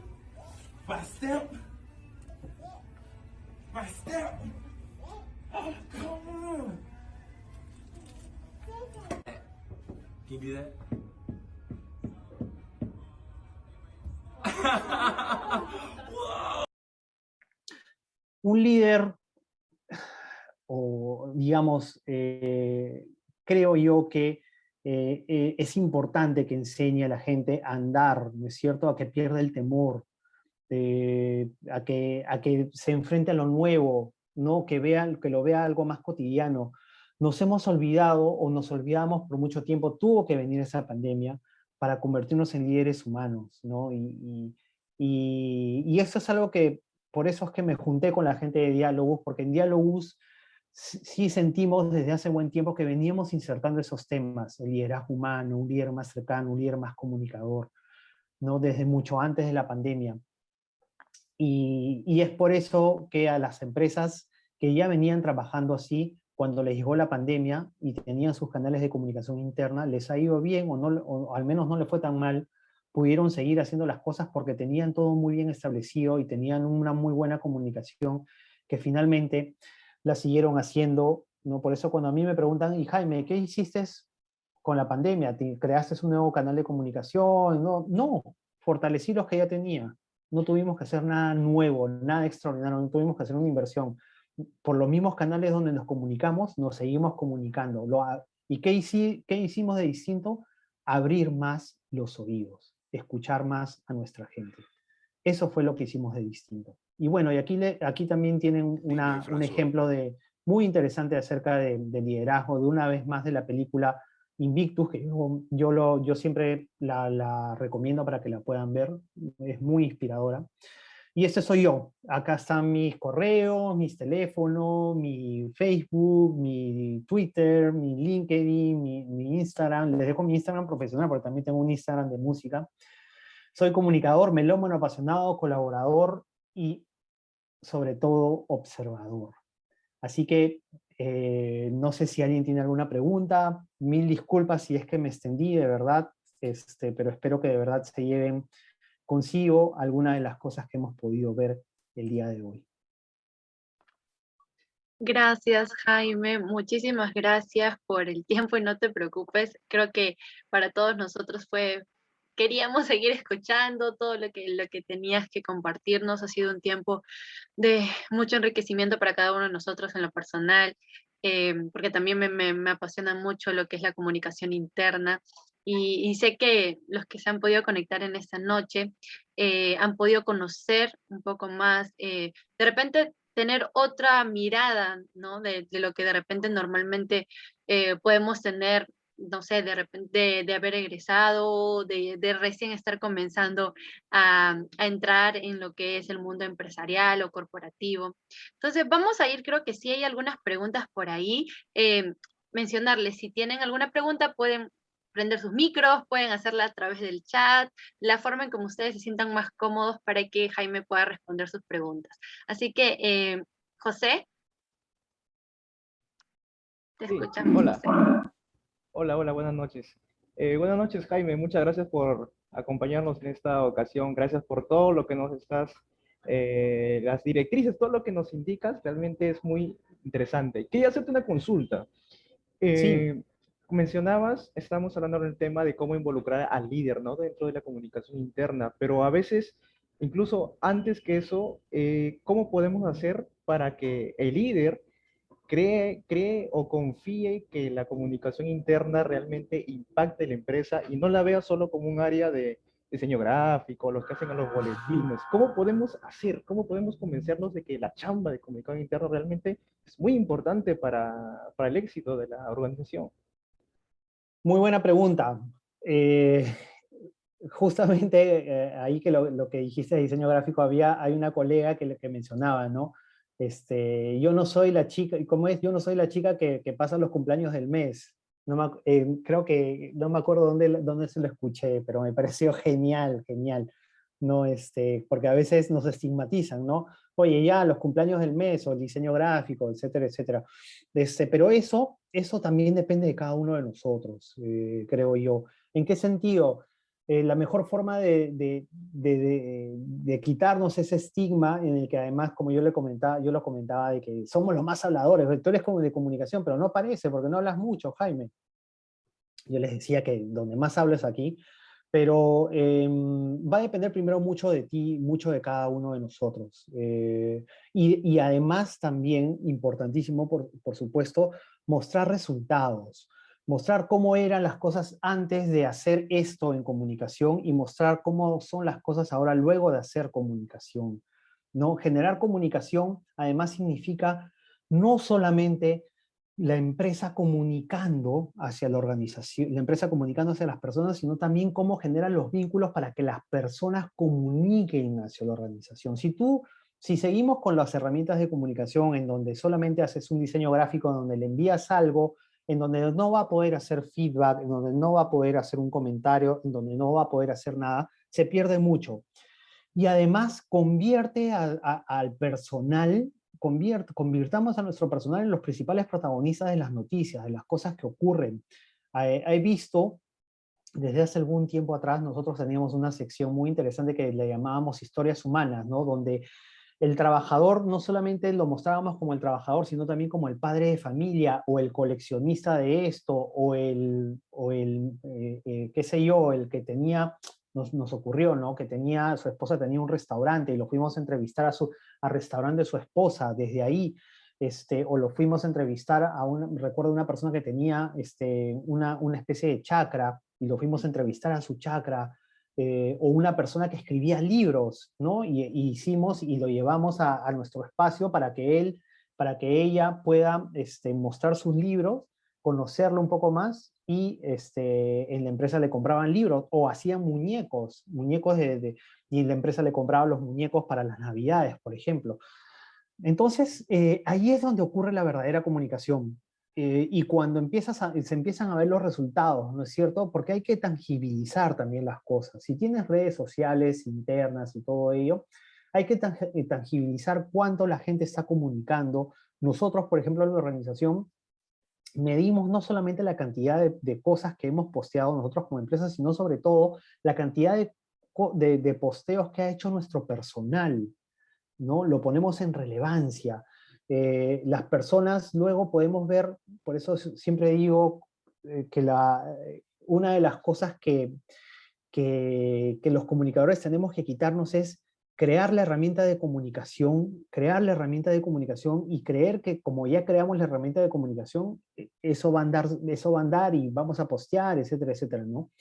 Speaker 5: By step. By step. Oh, come on. Can you do that?
Speaker 2: Un líder, o digamos, creo yo que es importante que enseñe a la gente a andar, ¿no es cierto? A que pierda el temor, a que se enfrente a lo nuevo, ¿no? Que lo vea algo más cotidiano. Nos hemos olvidado o nos olvidamos por mucho tiempo, tuvo que venir esa pandemia para convertirnos en líderes humanos, ¿no? Y eso es algo que, por eso es que me junté con la gente de Dialogus, porque en Dialogus sí sentimos desde hace buen tiempo que veníamos insertando esos temas, el liderazgo humano, un líder más cercano, un líder más comunicador, ¿no? Desde mucho antes de la pandemia. Y es por eso que a las empresas que ya venían trabajando así, cuando les llegó la pandemia y tenían sus canales de comunicación interna, les ha ido bien o, no, o al menos no les fue tan mal, pudieron seguir haciendo las cosas porque tenían todo muy bien establecido y tenían una muy buena comunicación que finalmente la siguieron haciendo, ¿no? Por eso cuando a mí me preguntan, y Jaime, ¿qué hiciste con la pandemia? ¿Creaste un nuevo canal de comunicación? No, no, fortalecí los que ya tenía. No tuvimos que hacer nada nuevo, nada extraordinario, no tuvimos que hacer una inversión. Por los mismos canales donde nos comunicamos, nos seguimos comunicando. ¿Y qué hicimos de distinto? Abrir más los oídos, escuchar más a nuestra gente. Eso fue lo que hicimos de distinto. Y bueno, y aquí también tienen un ejemplo muy interesante acerca de liderazgo, de una vez más de la película Invictus, que yo siempre la recomiendo para que la puedan ver, es muy inspiradora. Y este soy yo. Acá están mis correos, mis teléfonos, mi Facebook, mi Twitter, mi LinkedIn, mi Instagram. Les dejo mi Instagram profesional porque también tengo un Instagram de música. Soy comunicador, melómano apasionado, colaborador y sobre todo observador. Así que no sé si alguien tiene alguna pregunta. Mil disculpas si es que me extendí, de verdad, pero espero que de verdad se lleven consigo alguna de las cosas que hemos podido ver el día de hoy.
Speaker 1: Gracias, Jaime. Muchísimas gracias por el tiempo y no te preocupes. Creo que para todos nosotros queríamos seguir escuchando todo lo que tenías que compartirnos. Ha sido un tiempo de mucho enriquecimiento para cada uno de nosotros en lo personal, porque también me apasiona mucho lo que es la comunicación interna. Y sé que los que se han podido conectar en esta noche han podido conocer un poco más, de repente tener otra mirada, ¿no? De lo que de repente normalmente podemos tener, no sé, de repente de haber egresado, de recién estar comenzando a entrar en lo que es el mundo empresarial o corporativo. Entonces, vamos a ir, creo que sí hay algunas preguntas por ahí. Mencionarles, si tienen alguna pregunta, pueden prender sus micros, pueden hacerla a través del chat, la forma en como ustedes se sientan más cómodos para que Jaime pueda responder sus preguntas. Así que, José, te
Speaker 7: Sí,
Speaker 1: escuchamos,
Speaker 7: hola,
Speaker 1: José.
Speaker 7: hola, buenas noches. Buenas noches, Jaime, muchas gracias por acompañarnos en esta ocasión, gracias por todo lo que nos estás, las directrices, todo lo que nos indicas, realmente es muy interesante. Quería hacerte una consulta.
Speaker 2: Sí,
Speaker 7: Mencionabas, estamos hablando del tema de cómo involucrar al líder, ¿no? Dentro de la comunicación interna, pero a veces, incluso antes que eso, ¿cómo podemos hacer para que el líder cree o confíe que la comunicación interna realmente impacte la empresa y no la vea solo como un área de diseño gráfico, los que hacen a los boletines? ¿Cómo podemos hacer? ¿Cómo podemos convencernos de que la chamba de comunicación interna realmente es muy importante para el éxito de la organización?
Speaker 2: muy buena pregunta. Eh, Justamente ahí que lo que dijiste de diseño gráfico, hay una colega que mencionaba, ¿no? Yo no soy la chica, ¿cómo es? Yo no soy la chica que pasa los cumpleaños del mes. Creo que no me acuerdo dónde se lo escuché, pero me pareció genial, genial. ¿No? Porque a veces nos estigmatizan, ¿no? Oye, ya los cumpleaños del mes o el diseño gráfico, etcétera, etcétera. Pero eso también depende de cada uno de nosotros, creo yo. ¿En qué sentido? La mejor forma de quitarnos ese estigma en el que además, como yo lo comentaba, de que somos los más habladores, tú eres como de comunicación, pero no parece, porque no hablas mucho, Jaime. Yo les decía que donde más hablo es aquí, pero va a depender primero mucho de ti, mucho de cada uno de nosotros. Y además también, importantísimo, por supuesto, mostrar resultados, mostrar cómo eran las cosas antes de hacer esto en comunicación y mostrar cómo son las cosas ahora luego de hacer comunicación. ¿no? Generar comunicación, además, significa no solamente la empresa comunicando hacia la organización, la empresa comunicando hacia las personas, sino también cómo generan los vínculos para que las personas comuniquen hacia la organización. Si seguimos con las herramientas de comunicación en donde solamente haces un diseño gráfico, en donde le envías algo, en donde no va a poder hacer feedback, en donde no va a poder hacer un comentario, en donde no va a poder hacer nada, se pierde mucho. Y además convierte al personal, convirtamos a nuestro personal en los principales protagonistas de las noticias, de las cosas que ocurren. He visto, desde hace algún tiempo atrás, nosotros teníamos una sección muy interesante que le llamábamos historias humanas, ¿no? Donde el trabajador no solamente lo mostrábamos como el trabajador, sino también como el padre de familia, o el coleccionista de esto, o qué sé yo, el que tenía, nos ocurrió, ¿no? Que su esposa tenía un restaurante y lo fuimos a entrevistar al restaurante de su esposa, desde ahí, o lo fuimos a entrevistar recuerdo una persona que tenía una especie de chacra, y lo fuimos a entrevistar a su chacra, o una persona que escribía libros, ¿no? Y hicimos y lo llevamos a nuestro espacio para que ella pueda mostrar sus libros, conocerlo un poco más, y en la empresa le compraban libros, o hacían muñecos y en la empresa le compraban los muñecos para las Navidades, por ejemplo. Entonces, ahí es donde ocurre la verdadera comunicación. Y cuando se empiezan a ver los resultados, ¿no es cierto? Porque hay que tangibilizar también las cosas. Si tienes redes sociales internas y todo ello, hay que tangibilizar cuánto la gente está comunicando. Nosotros, por ejemplo, en la organización, medimos no solamente la cantidad de cosas que hemos posteado nosotros como empresa, sino sobre todo la cantidad de posteos que ha hecho nuestro personal, ¿no? Lo ponemos en relevancia. Las personas luego podemos ver, por eso siempre digo que una de las cosas que los comunicadores tenemos que quitarnos es crear la herramienta de comunicación, y creer que como ya creamos la herramienta de comunicación, eso va a andar y vamos a postear, etcétera, etcétera, ¿no?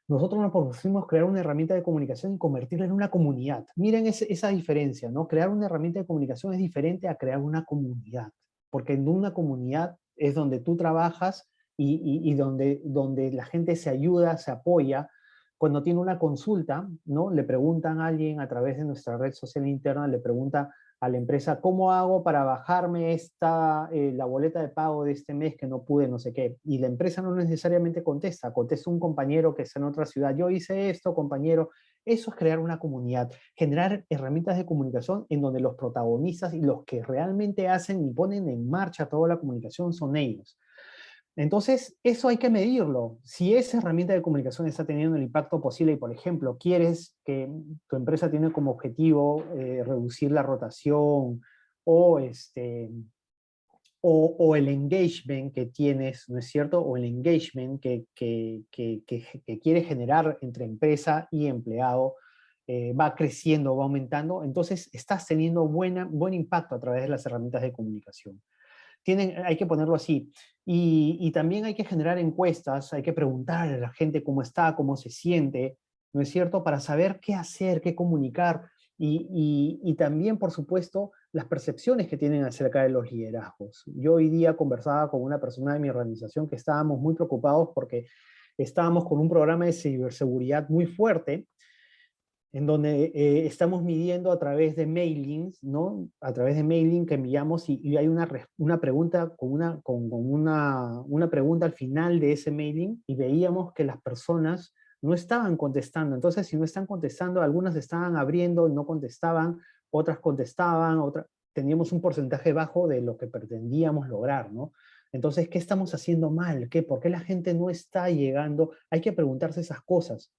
Speaker 2: Nosotros nos propusimos crear una herramienta de comunicación y convertirla en una comunidad. Miren esa diferencia, ¿no? Crear una herramienta de comunicación es diferente a crear una comunidad, porque en una comunidad es donde tú trabajas y donde la gente se ayuda, se apoya. Cuando tiene una consulta, ¿no? Le preguntan a alguien a través de nuestra red social interna, le pregunta a la empresa, ¿cómo hago para bajarme la boleta de pago de este mes que no pude, no sé qué? Y la empresa no necesariamente contesta un compañero que está en otra ciudad, yo hice esto, compañero. Eso es crear una comunidad, generar herramientas de comunicación en donde los protagonistas y los que realmente hacen y ponen en marcha toda la comunicación son ellos. Entonces, eso hay que medirlo. Si esa herramienta de comunicación está teniendo el impacto posible y, por ejemplo, quieres que tu empresa tiene como objetivo reducir la rotación o, o el engagement que tienes, ¿no es cierto? O el engagement que quieres generar entre empresa y empleado va creciendo, va aumentando, entonces estás teniendo buen impacto a través de las herramientas de comunicación. Hay que ponerlo así. Y también hay que generar encuestas, hay que preguntar a la gente cómo está, cómo se siente, ¿no es cierto? Para saber qué hacer, qué comunicar, y también, por supuesto, las percepciones que tienen acerca de los liderazgos. Yo hoy día conversaba con una persona de mi organización que estábamos muy preocupados porque estábamos con un programa de ciberseguridad muy fuerte, en donde estamos midiendo a través de mailings, ¿no? A través de mailing que enviamos, y hay una pregunta con una pregunta al final de ese mailing, y veíamos que las personas no estaban contestando. Entonces, si no están contestando, algunas estaban abriendo y no contestaban, otras contestaban, teníamos un porcentaje bajo de lo que pretendíamos lograr, ¿no? Entonces, ¿qué estamos haciendo mal? ¿Por qué la gente no está llegando? Hay que preguntarse esas cosas.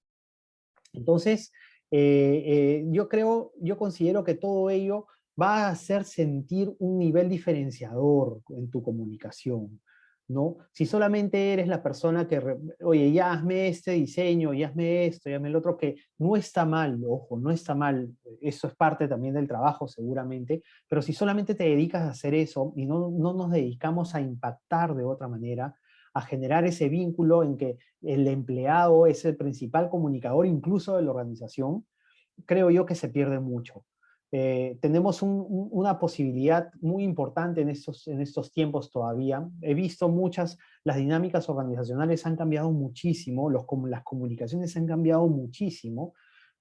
Speaker 2: Entonces, yo considero que todo ello va a hacer sentir un nivel diferenciador en tu comunicación, ¿no? Si solamente eres la persona que, oye, ya hazme este diseño, ya hazme esto, ya hazme el otro, que no está mal, ojo, no está mal, eso es parte también del trabajo seguramente, pero si solamente te dedicas a hacer eso y no nos dedicamos a impactar de otra manera, a generar ese vínculo en que el empleado es el principal comunicador incluso de la organización, creo yo que se pierde mucho. Tenemos una posibilidad muy importante en estos tiempos todavía. He visto las dinámicas organizacionales han cambiado muchísimo, las comunicaciones han cambiado muchísimo,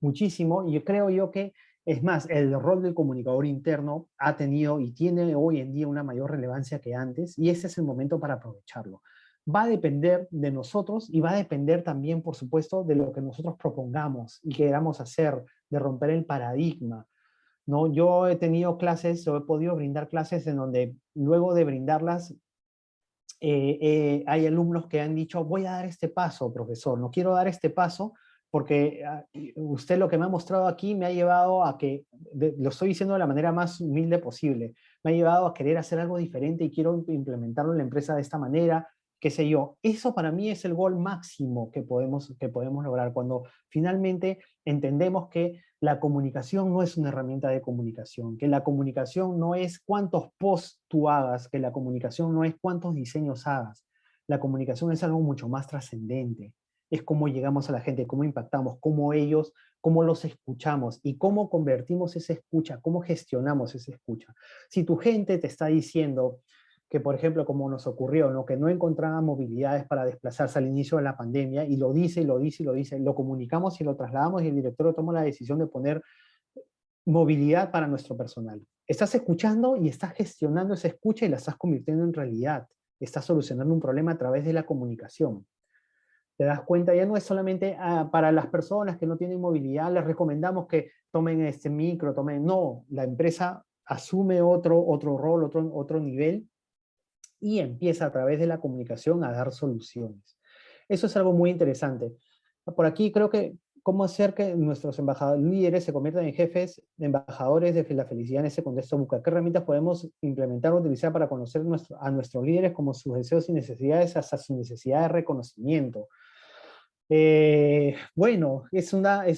Speaker 2: muchísimo, y creo yo que, es más, el rol del comunicador interno ha tenido y tiene hoy en día una mayor relevancia que antes, y ese es el momento para aprovecharlo. Va a depender de nosotros y va a depender también, por supuesto, de lo que nosotros propongamos y queramos hacer, de romper el paradigma, ¿no? Yo he tenido clases, o he podido brindar clases en donde luego de brindarlas, hay alumnos que han dicho, voy a dar este paso, profesor, no quiero dar este paso porque usted lo que me ha mostrado aquí me ha llevado a que, lo estoy diciendo de la manera más humilde posible, me ha llevado a querer hacer algo diferente y quiero implementarlo en la empresa de esta manera, qué sé yo. Eso para mí es el gol máximo que podemos lograr, cuando finalmente entendemos que la comunicación no es una herramienta de comunicación, que la comunicación no es cuántos posts tú hagas, que la comunicación no es cuántos diseños hagas. La comunicación es algo mucho más trascendente. Es cómo llegamos a la gente, cómo impactamos, cómo los escuchamos y cómo convertimos esa escucha, cómo gestionamos esa escucha. Si tu gente te está diciendo que, por ejemplo, como nos ocurrió, ¿no? Que no encontraba movilidades para desplazarse al inicio de la pandemia, y lo dice, y lo dice, y lo dice, lo comunicamos y lo trasladamos, y el director toma la decisión de poner movilidad para nuestro personal. Estás escuchando y estás gestionando esa escucha y la estás convirtiendo en realidad. Estás solucionando un problema a través de la comunicación. Te das cuenta, ya no es solamente para las personas que no tienen movilidad, les recomendamos que tomen este micro, no, la empresa asume otro rol, otro nivel, y empieza a través de la comunicación a dar soluciones. Eso es algo muy interesante. Por aquí creo que cómo hacer que nuestros líderes se conviertan en jefes, embajadores de la felicidad en ese contexto buca. ¿Qué herramientas podemos implementar o utilizar para conocer a nuestros líderes, como sus deseos y necesidades, hasta su necesidad de reconocimiento? Bueno, es una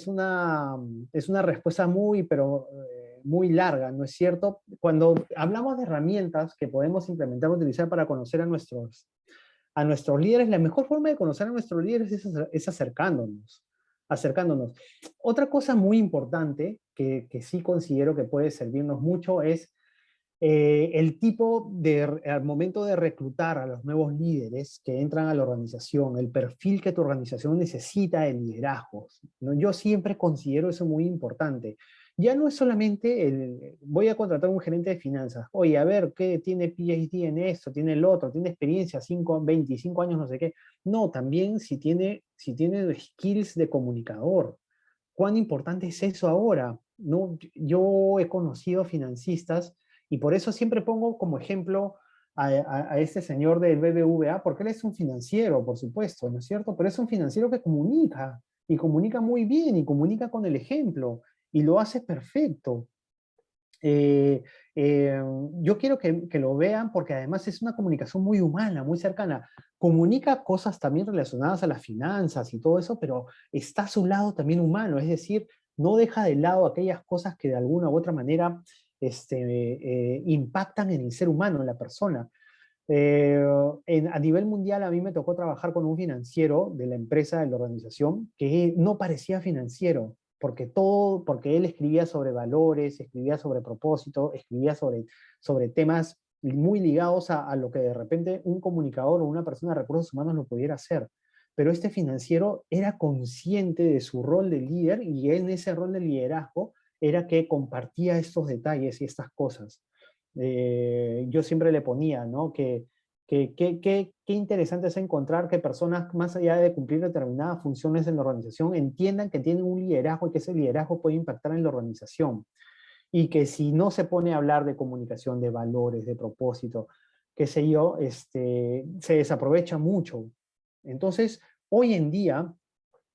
Speaker 2: respuesta muy larga, ¿no es cierto? Cuando hablamos de herramientas que podemos implementar o utilizar para conocer a nuestros líderes, la mejor forma de conocer a nuestros líderes es acercándonos. Otra cosa muy importante que sí considero que puede servirnos mucho es el tipo al momento de reclutar a los nuevos líderes que entran a la organización, el perfil que tu organización necesita de liderazgos, ¿no? Yo siempre considero eso muy importante. Ya no es solamente voy a contratar a un gerente de finanzas, oye, a ver, ¿qué tiene PhD en esto? ¿Tiene el otro? ¿Tiene experiencia? 25 años, no sé qué. No, también si tiene skills de comunicador. ¿Cuán importante es eso ahora? ¿No? Yo he conocido financistas, y por eso siempre pongo como ejemplo a este señor del BBVA, porque él es un financiero, por supuesto, ¿no es cierto? Pero es un financiero que comunica, y comunica muy bien, y comunica con el ejemplo, y lo hace perfecto. Yo quiero que lo vean, porque además es una comunicación muy humana, muy cercana. Comunica cosas también relacionadas a las finanzas y todo eso, pero está a su lado también humano, es decir, no deja de lado aquellas cosas que de alguna u otra manera impactan en el ser humano, en la persona. A nivel mundial a mí me tocó trabajar con un financiero de la empresa, de la organización, que no parecía financiero, porque él escribía sobre valores, escribía sobre propósito, escribía sobre temas muy ligados a lo que de repente un comunicador o una persona de recursos humanos no pudiera hacer. Pero este financiero era consciente de su rol de líder, y en ese rol de liderazgo era que compartía estos detalles y estas cosas. Yo siempre le ponía, ¿no? Qué interesante es encontrar que personas, más allá de cumplir determinadas funciones en la organización, entiendan que tienen un liderazgo y que ese liderazgo puede impactar en la organización. Y que si no se pone a hablar de comunicación, de valores, de propósito, qué sé yo, se desaprovecha mucho. Entonces, hoy en día,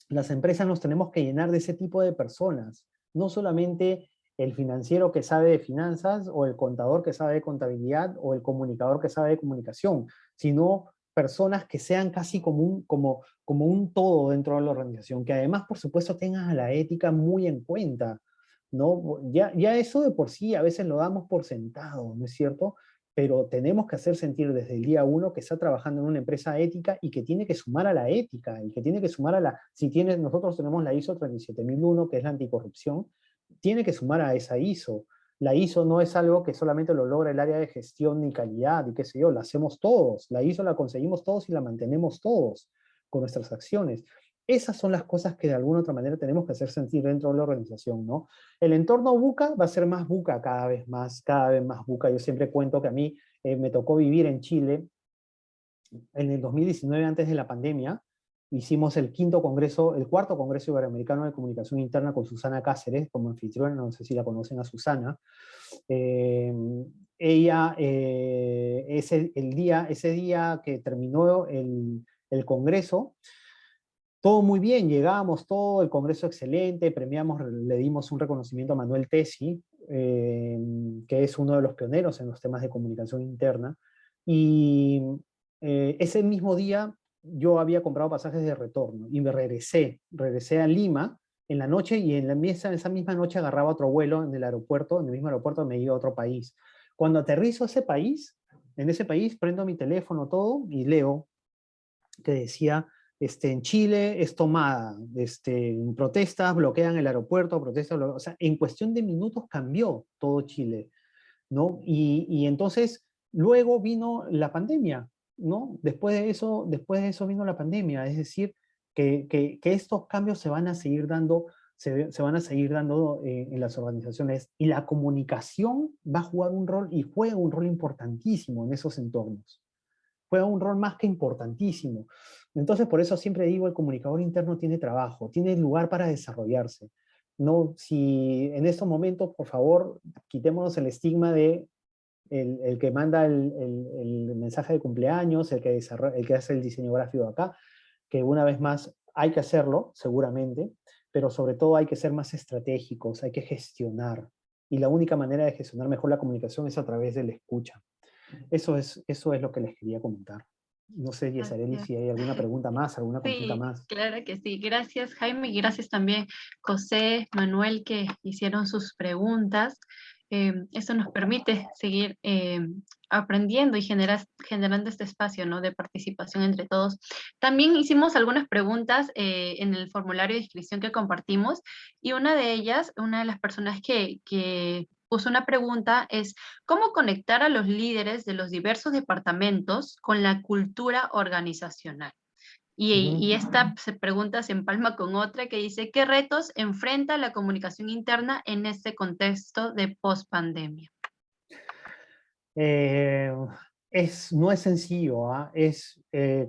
Speaker 2: las empresas nos tenemos que llenar de ese tipo de personas, no solamente el financiero que sabe de finanzas, o el contador que sabe de contabilidad, o el comunicador que sabe de comunicación, sino personas que sean casi como un todo dentro de la organización, que además, por supuesto, tengan a la ética muy en cuenta, ¿no? Ya eso de por sí a veces lo damos por sentado, ¿no es cierto? Pero tenemos que hacer sentir desde el día uno que está trabajando en una empresa ética, y que tiene que sumar a la ética, y que tiene que sumar nosotros tenemos la ISO 37001, que es la anticorrupción, tiene que sumar a esa ISO. La ISO no es algo que solamente lo logra el área de gestión y calidad y qué sé yo, la hacemos todos. La ISO la conseguimos todos y la mantenemos todos con nuestras acciones. Esas son las cosas que de alguna u otra manera tenemos que hacer sentir dentro de la organización, ¿no? El entorno buca va a ser más buca cada vez más buca. Yo siempre cuento que a mí me tocó vivir en Chile en el 2019, antes de la pandemia. Hicimos el cuarto Congreso Iberoamericano de Comunicación Interna con Susana Cáceres como anfitriona, no sé si la conocen a Susana. Ella, ese día que terminó el Congreso, todo muy bien, llegamos, todo el Congreso excelente, premiamos, le dimos un reconocimiento a Manuel Tesi, que es uno de los pioneros en los temas de comunicación interna, y ese mismo día yo había comprado pasajes de retorno, y me regresé a Lima en la noche, y esa misma noche agarraba otro vuelo en el aeropuerto, en el mismo aeropuerto me iba a otro país. Cuando aterrizo en ese país prendo mi teléfono, todo, y leo que decía, en Chile es tomada, protestas bloquean el aeropuerto, o sea, en cuestión de minutos cambió todo Chile, ¿no? Y entonces, luego vino la pandemia, ¿no? Después de eso vino la pandemia, es decir, que estos cambios se van a seguir dando, se van a seguir dando en las organizaciones, y la comunicación va a jugar un rol, y juega un rol importantísimo en esos entornos. Juega un rol más que importantísimo. Entonces, por eso siempre digo, el comunicador interno tiene trabajo, tiene lugar para desarrollarse. No, si en estos momentos, por favor, quitémonos el estigma de el que manda el mensaje de cumpleaños, el que hace el diseño gráfico acá, que una vez más hay que hacerlo, seguramente, pero sobre todo hay que ser más estratégicos, hay que gestionar. Y la única manera de gestionar mejor la comunicación es a través de la escucha. Eso es lo que les quería comentar. No sé, Yesareli, si hay alguna pregunta más, alguna consulta
Speaker 1: Sí,
Speaker 2: más.
Speaker 1: claro que sí. Gracias, Jaime, y gracias también, José, Manuel, que hicieron sus preguntas. Eso nos permite seguir aprendiendo y generando este espacio, ¿no?, de participación entre todos. También hicimos algunas preguntas en el formulario de inscripción que compartimos, y una de las personas que puso una pregunta es: ¿cómo conectar a los líderes de los diversos departamentos con la cultura organizacional? Y esta pregunta se empalma con otra que dice: ¿qué retos enfrenta la comunicación interna en este contexto de post-pandemia?
Speaker 2: No es sencillo, ¿ah?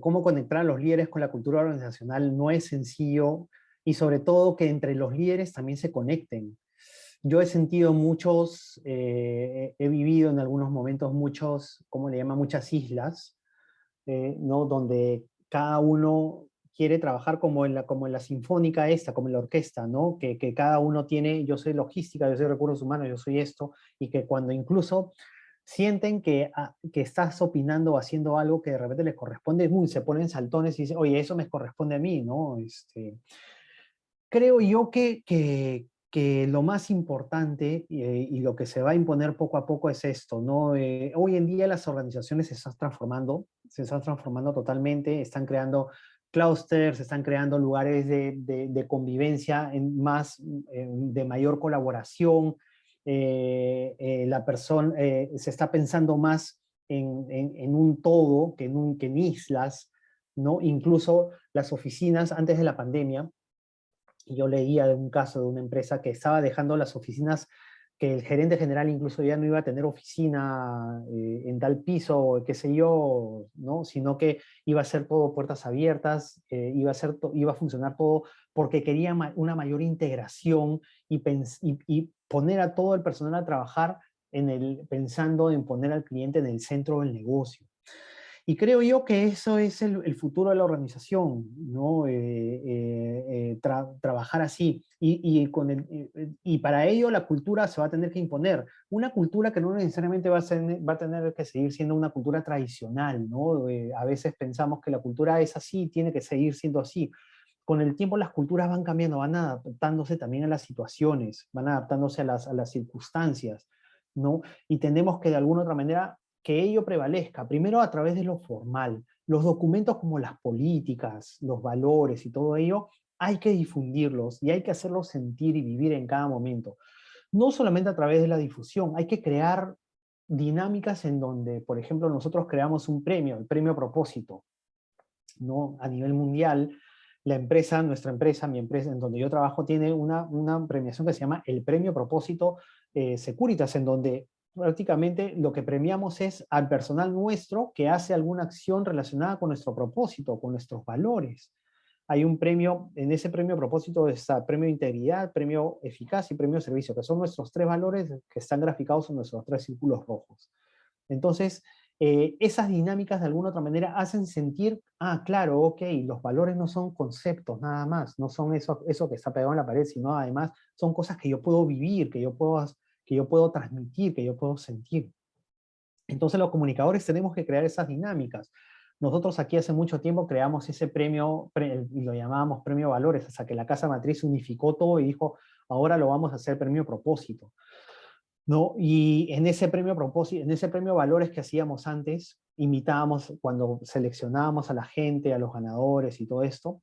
Speaker 2: Cómo conectar a los líderes con la cultura organizacional no es sencillo, y sobre todo que entre los líderes también se conecten. Yo he sentido he vivido en algunos momentos ¿cómo le llaman? Muchas islas, ¿no? Donde cada uno quiere trabajar como en la sinfónica como en la orquesta, ¿no? Que cada uno tiene, yo soy logística, yo soy recursos humanos, yo soy esto, y que cuando incluso sienten que estás opinando o haciendo algo que de repente les corresponde, se ponen saltones y dicen, oye, eso me corresponde a mí, ¿no? Creo yo que lo más importante y lo que se va a imponer poco a poco es esto, ¿no? Hoy en día las organizaciones se están transformando totalmente, están creando clústeres, están creando lugares de convivencia de mayor colaboración. Se está pensando más en un todo que en islas, ¿no? Incluso las oficinas antes de la pandemia, y yo leía de un caso de una empresa que estaba dejando las oficinas, que el gerente general incluso ya no iba a tener oficina en tal piso, qué sé yo, ¿no? Sino que iba a ser todo puertas abiertas, iba a funcionar todo porque quería una mayor integración y poner a todo el personal a trabajar pensando en poner al cliente en el centro del negocio. Y creo yo que eso es el futuro de la organización, ¿no? Trabajar así. Y para ello la cultura se va a tener que imponer. Una cultura que no necesariamente va a tener que seguir siendo una cultura tradicional, ¿no? A veces pensamos que la cultura es así, tiene que seguir siendo así. Con el tiempo las culturas van cambiando, van adaptándose también a las situaciones, van adaptándose a las circunstancias, ¿no? Y tenemos que de alguna otra manera que ello prevalezca, primero a través de lo formal. Los documentos como las políticas, los valores y todo ello, hay que difundirlos y hay que hacerlos sentir y vivir en cada momento. no solamente a través de la difusión, hay que crear dinámicas en donde, por ejemplo, nosotros creamos un premio, el premio Propósito, ¿no? A nivel mundial, la empresa, nuestra empresa, mi empresa, en donde yo trabajo, tiene una premiación que se llama el Premio Propósito Securitas, en donde prácticamente lo que premiamos es al personal nuestro que hace alguna acción relacionada con nuestro propósito, con nuestros valores. Hay un premio, en ese premio propósito está premio integridad, premio eficacia y premio servicio, que son nuestros 3 valores que están graficados en nuestros 3 círculos rojos. Entonces, esas dinámicas de alguna otra manera hacen sentir, claro, ok, los valores no son conceptos nada más, no son eso que está pegado en la pared, sino además son cosas que yo puedo vivir, que yo puedo transmitir, que yo puedo sentir. Entonces los comunicadores tenemos que crear esas dinámicas. Nosotros aquí hace mucho tiempo creamos ese premio, y lo llamábamos premio valores, hasta que la casa matriz unificó todo y dijo, ahora lo vamos a hacer premio propósito, ¿no? Y en ese premio propósito, en ese premio valores que hacíamos antes, imitábamos, cuando seleccionábamos a la gente, a los ganadores y todo esto,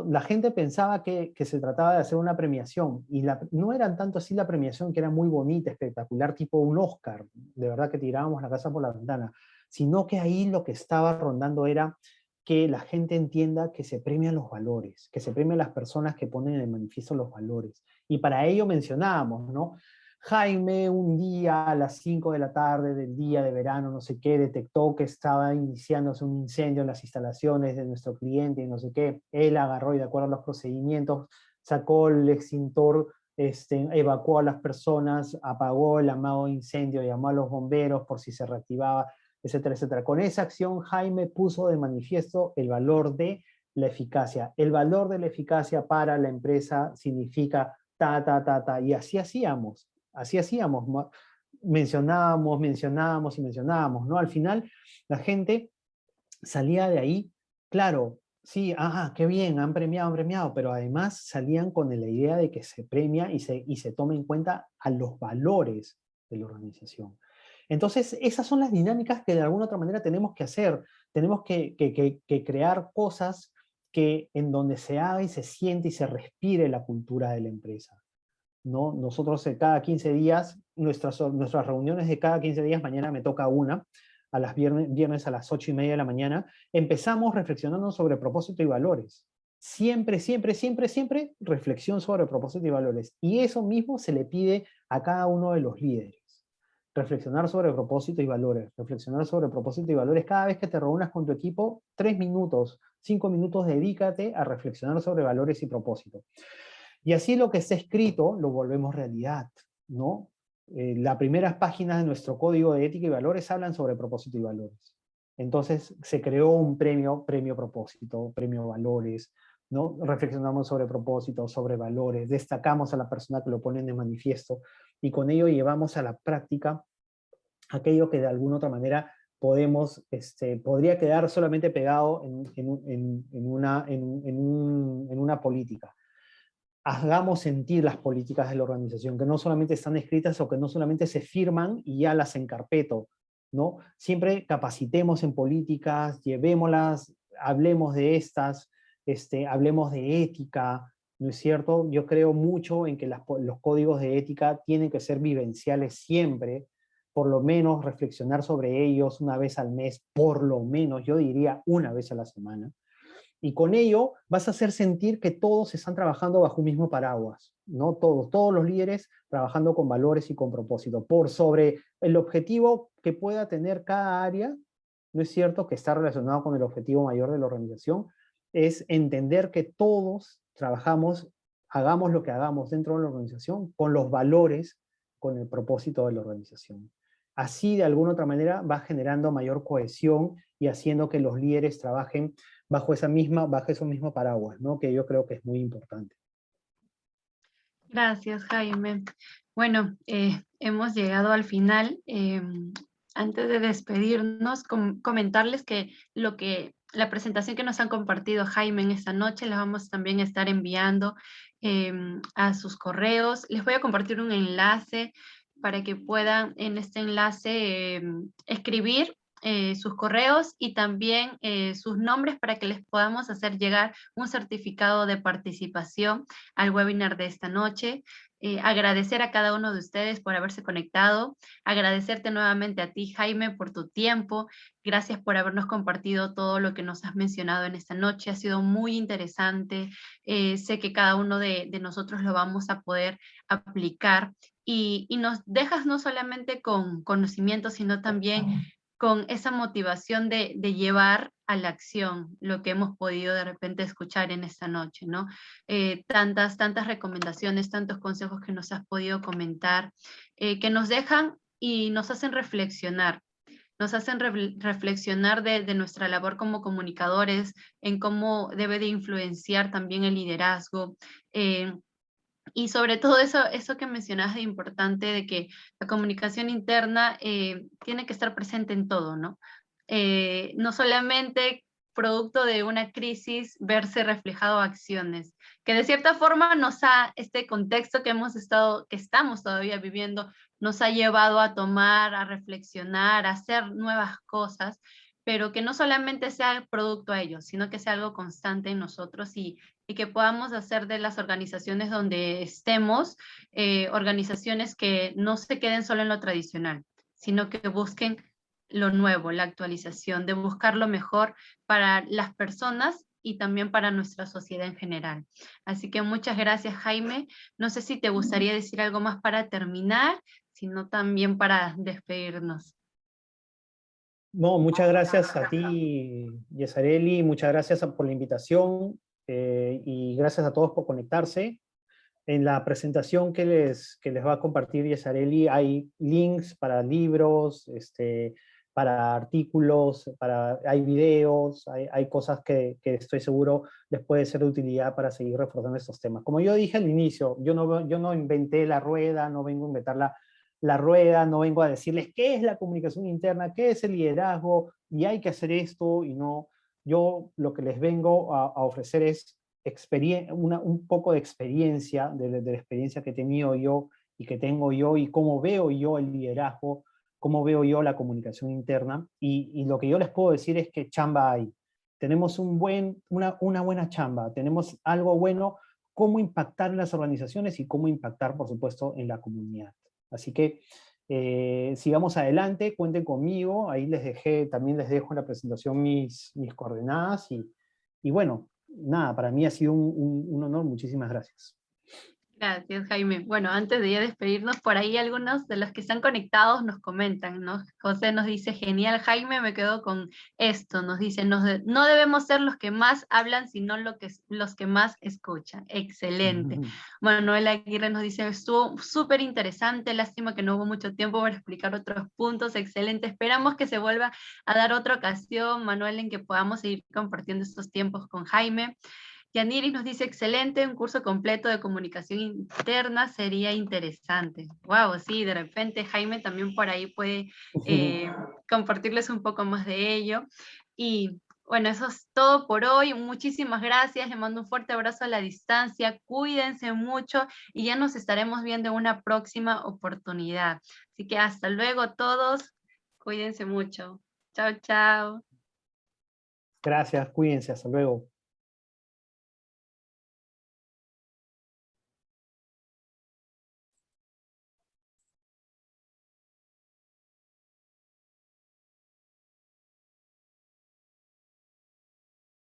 Speaker 2: la gente pensaba que se trataba de hacer una premiación, y no era tanto así la premiación, que era muy bonita, espectacular, tipo un Oscar, de verdad que tirábamos la casa por la ventana, sino que ahí lo que estaba rondando era que la gente entienda que se premian los valores, que se premian las personas que ponen en manifiesto los valores. Y para ello mencionábamos, ¿no? Jaime un día a las 5 de la tarde del día de verano, no sé qué, detectó que estaba iniciándose un incendio en las instalaciones de nuestro cliente y no sé qué. Él agarró y de acuerdo a los procedimientos sacó el extintor, evacuó a las personas, apagó el amado incendio, llamó a los bomberos por si se reactivaba, etcétera, etcétera. Con esa acción Jaime puso de manifiesto el valor de la eficacia. El valor de la eficacia para la empresa significa y así hacíamos. Así hacíamos, mencionábamos, ¿no? Al final la gente salía de ahí, claro, sí, qué bien, han premiado, pero además salían con la idea de que se premia y se toma en cuenta a los valores de la organización. Entonces, esas son las dinámicas que de alguna otra manera tenemos que hacer. Tenemos que crear cosas en donde se haga y se siente y se respire la cultura de la empresa, ¿no? Nosotros cada 15 días, nuestras reuniones de cada 15 días, mañana me toca una, a las viernes a las 8:30 de la mañana, empezamos reflexionando sobre propósito y valores. Siempre, siempre, siempre, siempre reflexión sobre propósito y valores. Y eso mismo se le pide a cada uno de los líderes. Reflexionar sobre propósito y valores. Reflexionar sobre propósito y valores. Cada vez que te reúnas con tu equipo, 3 minutos, 5 minutos, dedícate a reflexionar sobre valores y propósito. Y así lo que está escrito lo volvemos realidad, ¿no? Las primeras páginas de nuestro código de ética y valores hablan sobre propósito y valores. Entonces se creó un premio propósito, premio valores, ¿no? Reflexionamos sobre propósito, sobre valores, destacamos a la persona que lo pone de manifiesto, y con ello llevamos a la práctica aquello que de alguna otra manera podría quedar solamente pegado en una política. Hagamos sentir las políticas de la organización, que no solamente están escritas o que no solamente se firman y ya las encarpeto, ¿no? Siempre capacitemos en políticas, llevémoslas, hablemos de estas, hablemos de ética, ¿no es cierto? Yo creo mucho en que los códigos de ética tienen que ser vivenciales siempre, por lo menos reflexionar sobre ellos una vez al mes, por lo menos, yo diría una vez a la semana. Y con ello vas a hacer sentir que todos están trabajando bajo un mismo paraguas, ¿no? Todos los líderes trabajando con valores y con propósito, por sobre el objetivo que pueda tener cada área, ¿no es cierto?, que está relacionado con el objetivo mayor de la organización, es entender que todos trabajamos, hagamos lo que hagamos dentro de la organización, con los valores, con el propósito de la organización. Así, de alguna otra manera, va generando mayor cohesión y haciendo que los líderes trabajen bajo ese mismo paraguas, ¿no? Que yo creo que es muy importante.
Speaker 1: Gracias, Jaime. Bueno, hemos llegado al final. Antes de despedirnos, comentarles que la presentación que nos han compartido Jaime en esta noche la vamos también a estar enviando a sus correos. Les voy a compartir un enlace para que puedan en este enlace escribir sus correos y también sus nombres para que les podamos hacer llegar un certificado de participación al webinar de esta noche. agradecer a cada uno de ustedes por haberse conectado, agradecerte nuevamente a ti, Jaime, por tu tiempo, gracias por habernos compartido todo lo que nos has mencionado en esta noche, ha sido muy interesante, sé que cada uno de nosotros lo vamos a poder aplicar, y nos dejas no solamente con conocimiento, sino también con esa motivación de llevar a la acción lo que hemos podido de repente escuchar en esta noche, ¿no? Tantas recomendaciones, tantos consejos que nos has podido comentar, que nos dejan y nos hacen reflexionar. Nos hacen reflexionar de nuestra labor como comunicadores, en cómo debe de influenciar también el liderazgo, y sobre todo eso que mencionabas de importante, de que la comunicación interna tiene que estar presente en todo, ¿no? No solamente producto de una crisis verse reflejado acciones, que de cierta forma este contexto que estamos todavía viviendo, nos ha llevado a tomar, a reflexionar, a hacer nuevas cosas, pero que no solamente sea producto a ello, sino que sea algo constante en nosotros, y que podamos hacer de las organizaciones donde estemos, organizaciones que no se queden solo en lo tradicional, sino que busquen lo nuevo, la actualización, de buscar lo mejor para las personas y también para nuestra sociedad en general. Así que muchas gracias, Jaime. No sé si te gustaría decir algo más para terminar, sino también para despedirnos.
Speaker 2: No, muchas gracias a ti, Yesareli, muchas gracias por la invitación, y gracias a todos por conectarse. En la presentación que les va a compartir Yesareli hay links para libros, para artículos, hay videos, hay cosas que estoy seguro les puede ser de utilidad para seguir reforzando estos temas. Como yo dije al inicio, yo no inventé la rueda, no vengo a inventar la rueda, no vengo a decirles qué es la comunicación interna, qué es el liderazgo, y hay que hacer esto, y no. Yo lo que les vengo a ofrecer es un poco de experiencia, de la experiencia que he tenido yo y que tengo yo, y cómo veo yo el liderazgo, cómo veo yo la comunicación interna, y lo que yo les puedo decir es que chamba hay. Tenemos una buena chamba, tenemos algo bueno, cómo impactar en las organizaciones y cómo impactar, por supuesto, en la comunidad. Así que sigamos adelante, cuenten conmigo, ahí también les dejo en la presentación mis coordenadas, y bueno, nada, para mí ha sido un honor, muchísimas gracias.
Speaker 1: Gracias, Jaime. Bueno, antes de ya despedirnos, por ahí algunos de los que están conectados nos comentan, ¿no? José nos dice, genial, Jaime, me quedo con esto. Nos dice, no debemos ser los que más hablan, sino los que más escuchan. Excelente. Manuel Aguirre nos dice, estuvo súper interesante, lástima que no hubo mucho tiempo para explicar otros puntos. Excelente. Esperamos que se vuelva a dar otra ocasión, Manuel, en que podamos seguir compartiendo estos tiempos con Jaime. Yaniris nos dice, excelente, un curso completo de comunicación interna sería interesante. Wow, sí, de repente Jaime también por ahí puede compartirles un poco más de ello. Y bueno, eso es todo por hoy. Muchísimas gracias, les mando un fuerte abrazo a la distancia, cuídense mucho y ya nos estaremos viendo en una próxima oportunidad. Así que hasta luego todos, cuídense mucho. Chao, chao.
Speaker 2: Gracias, cuídense, hasta luego.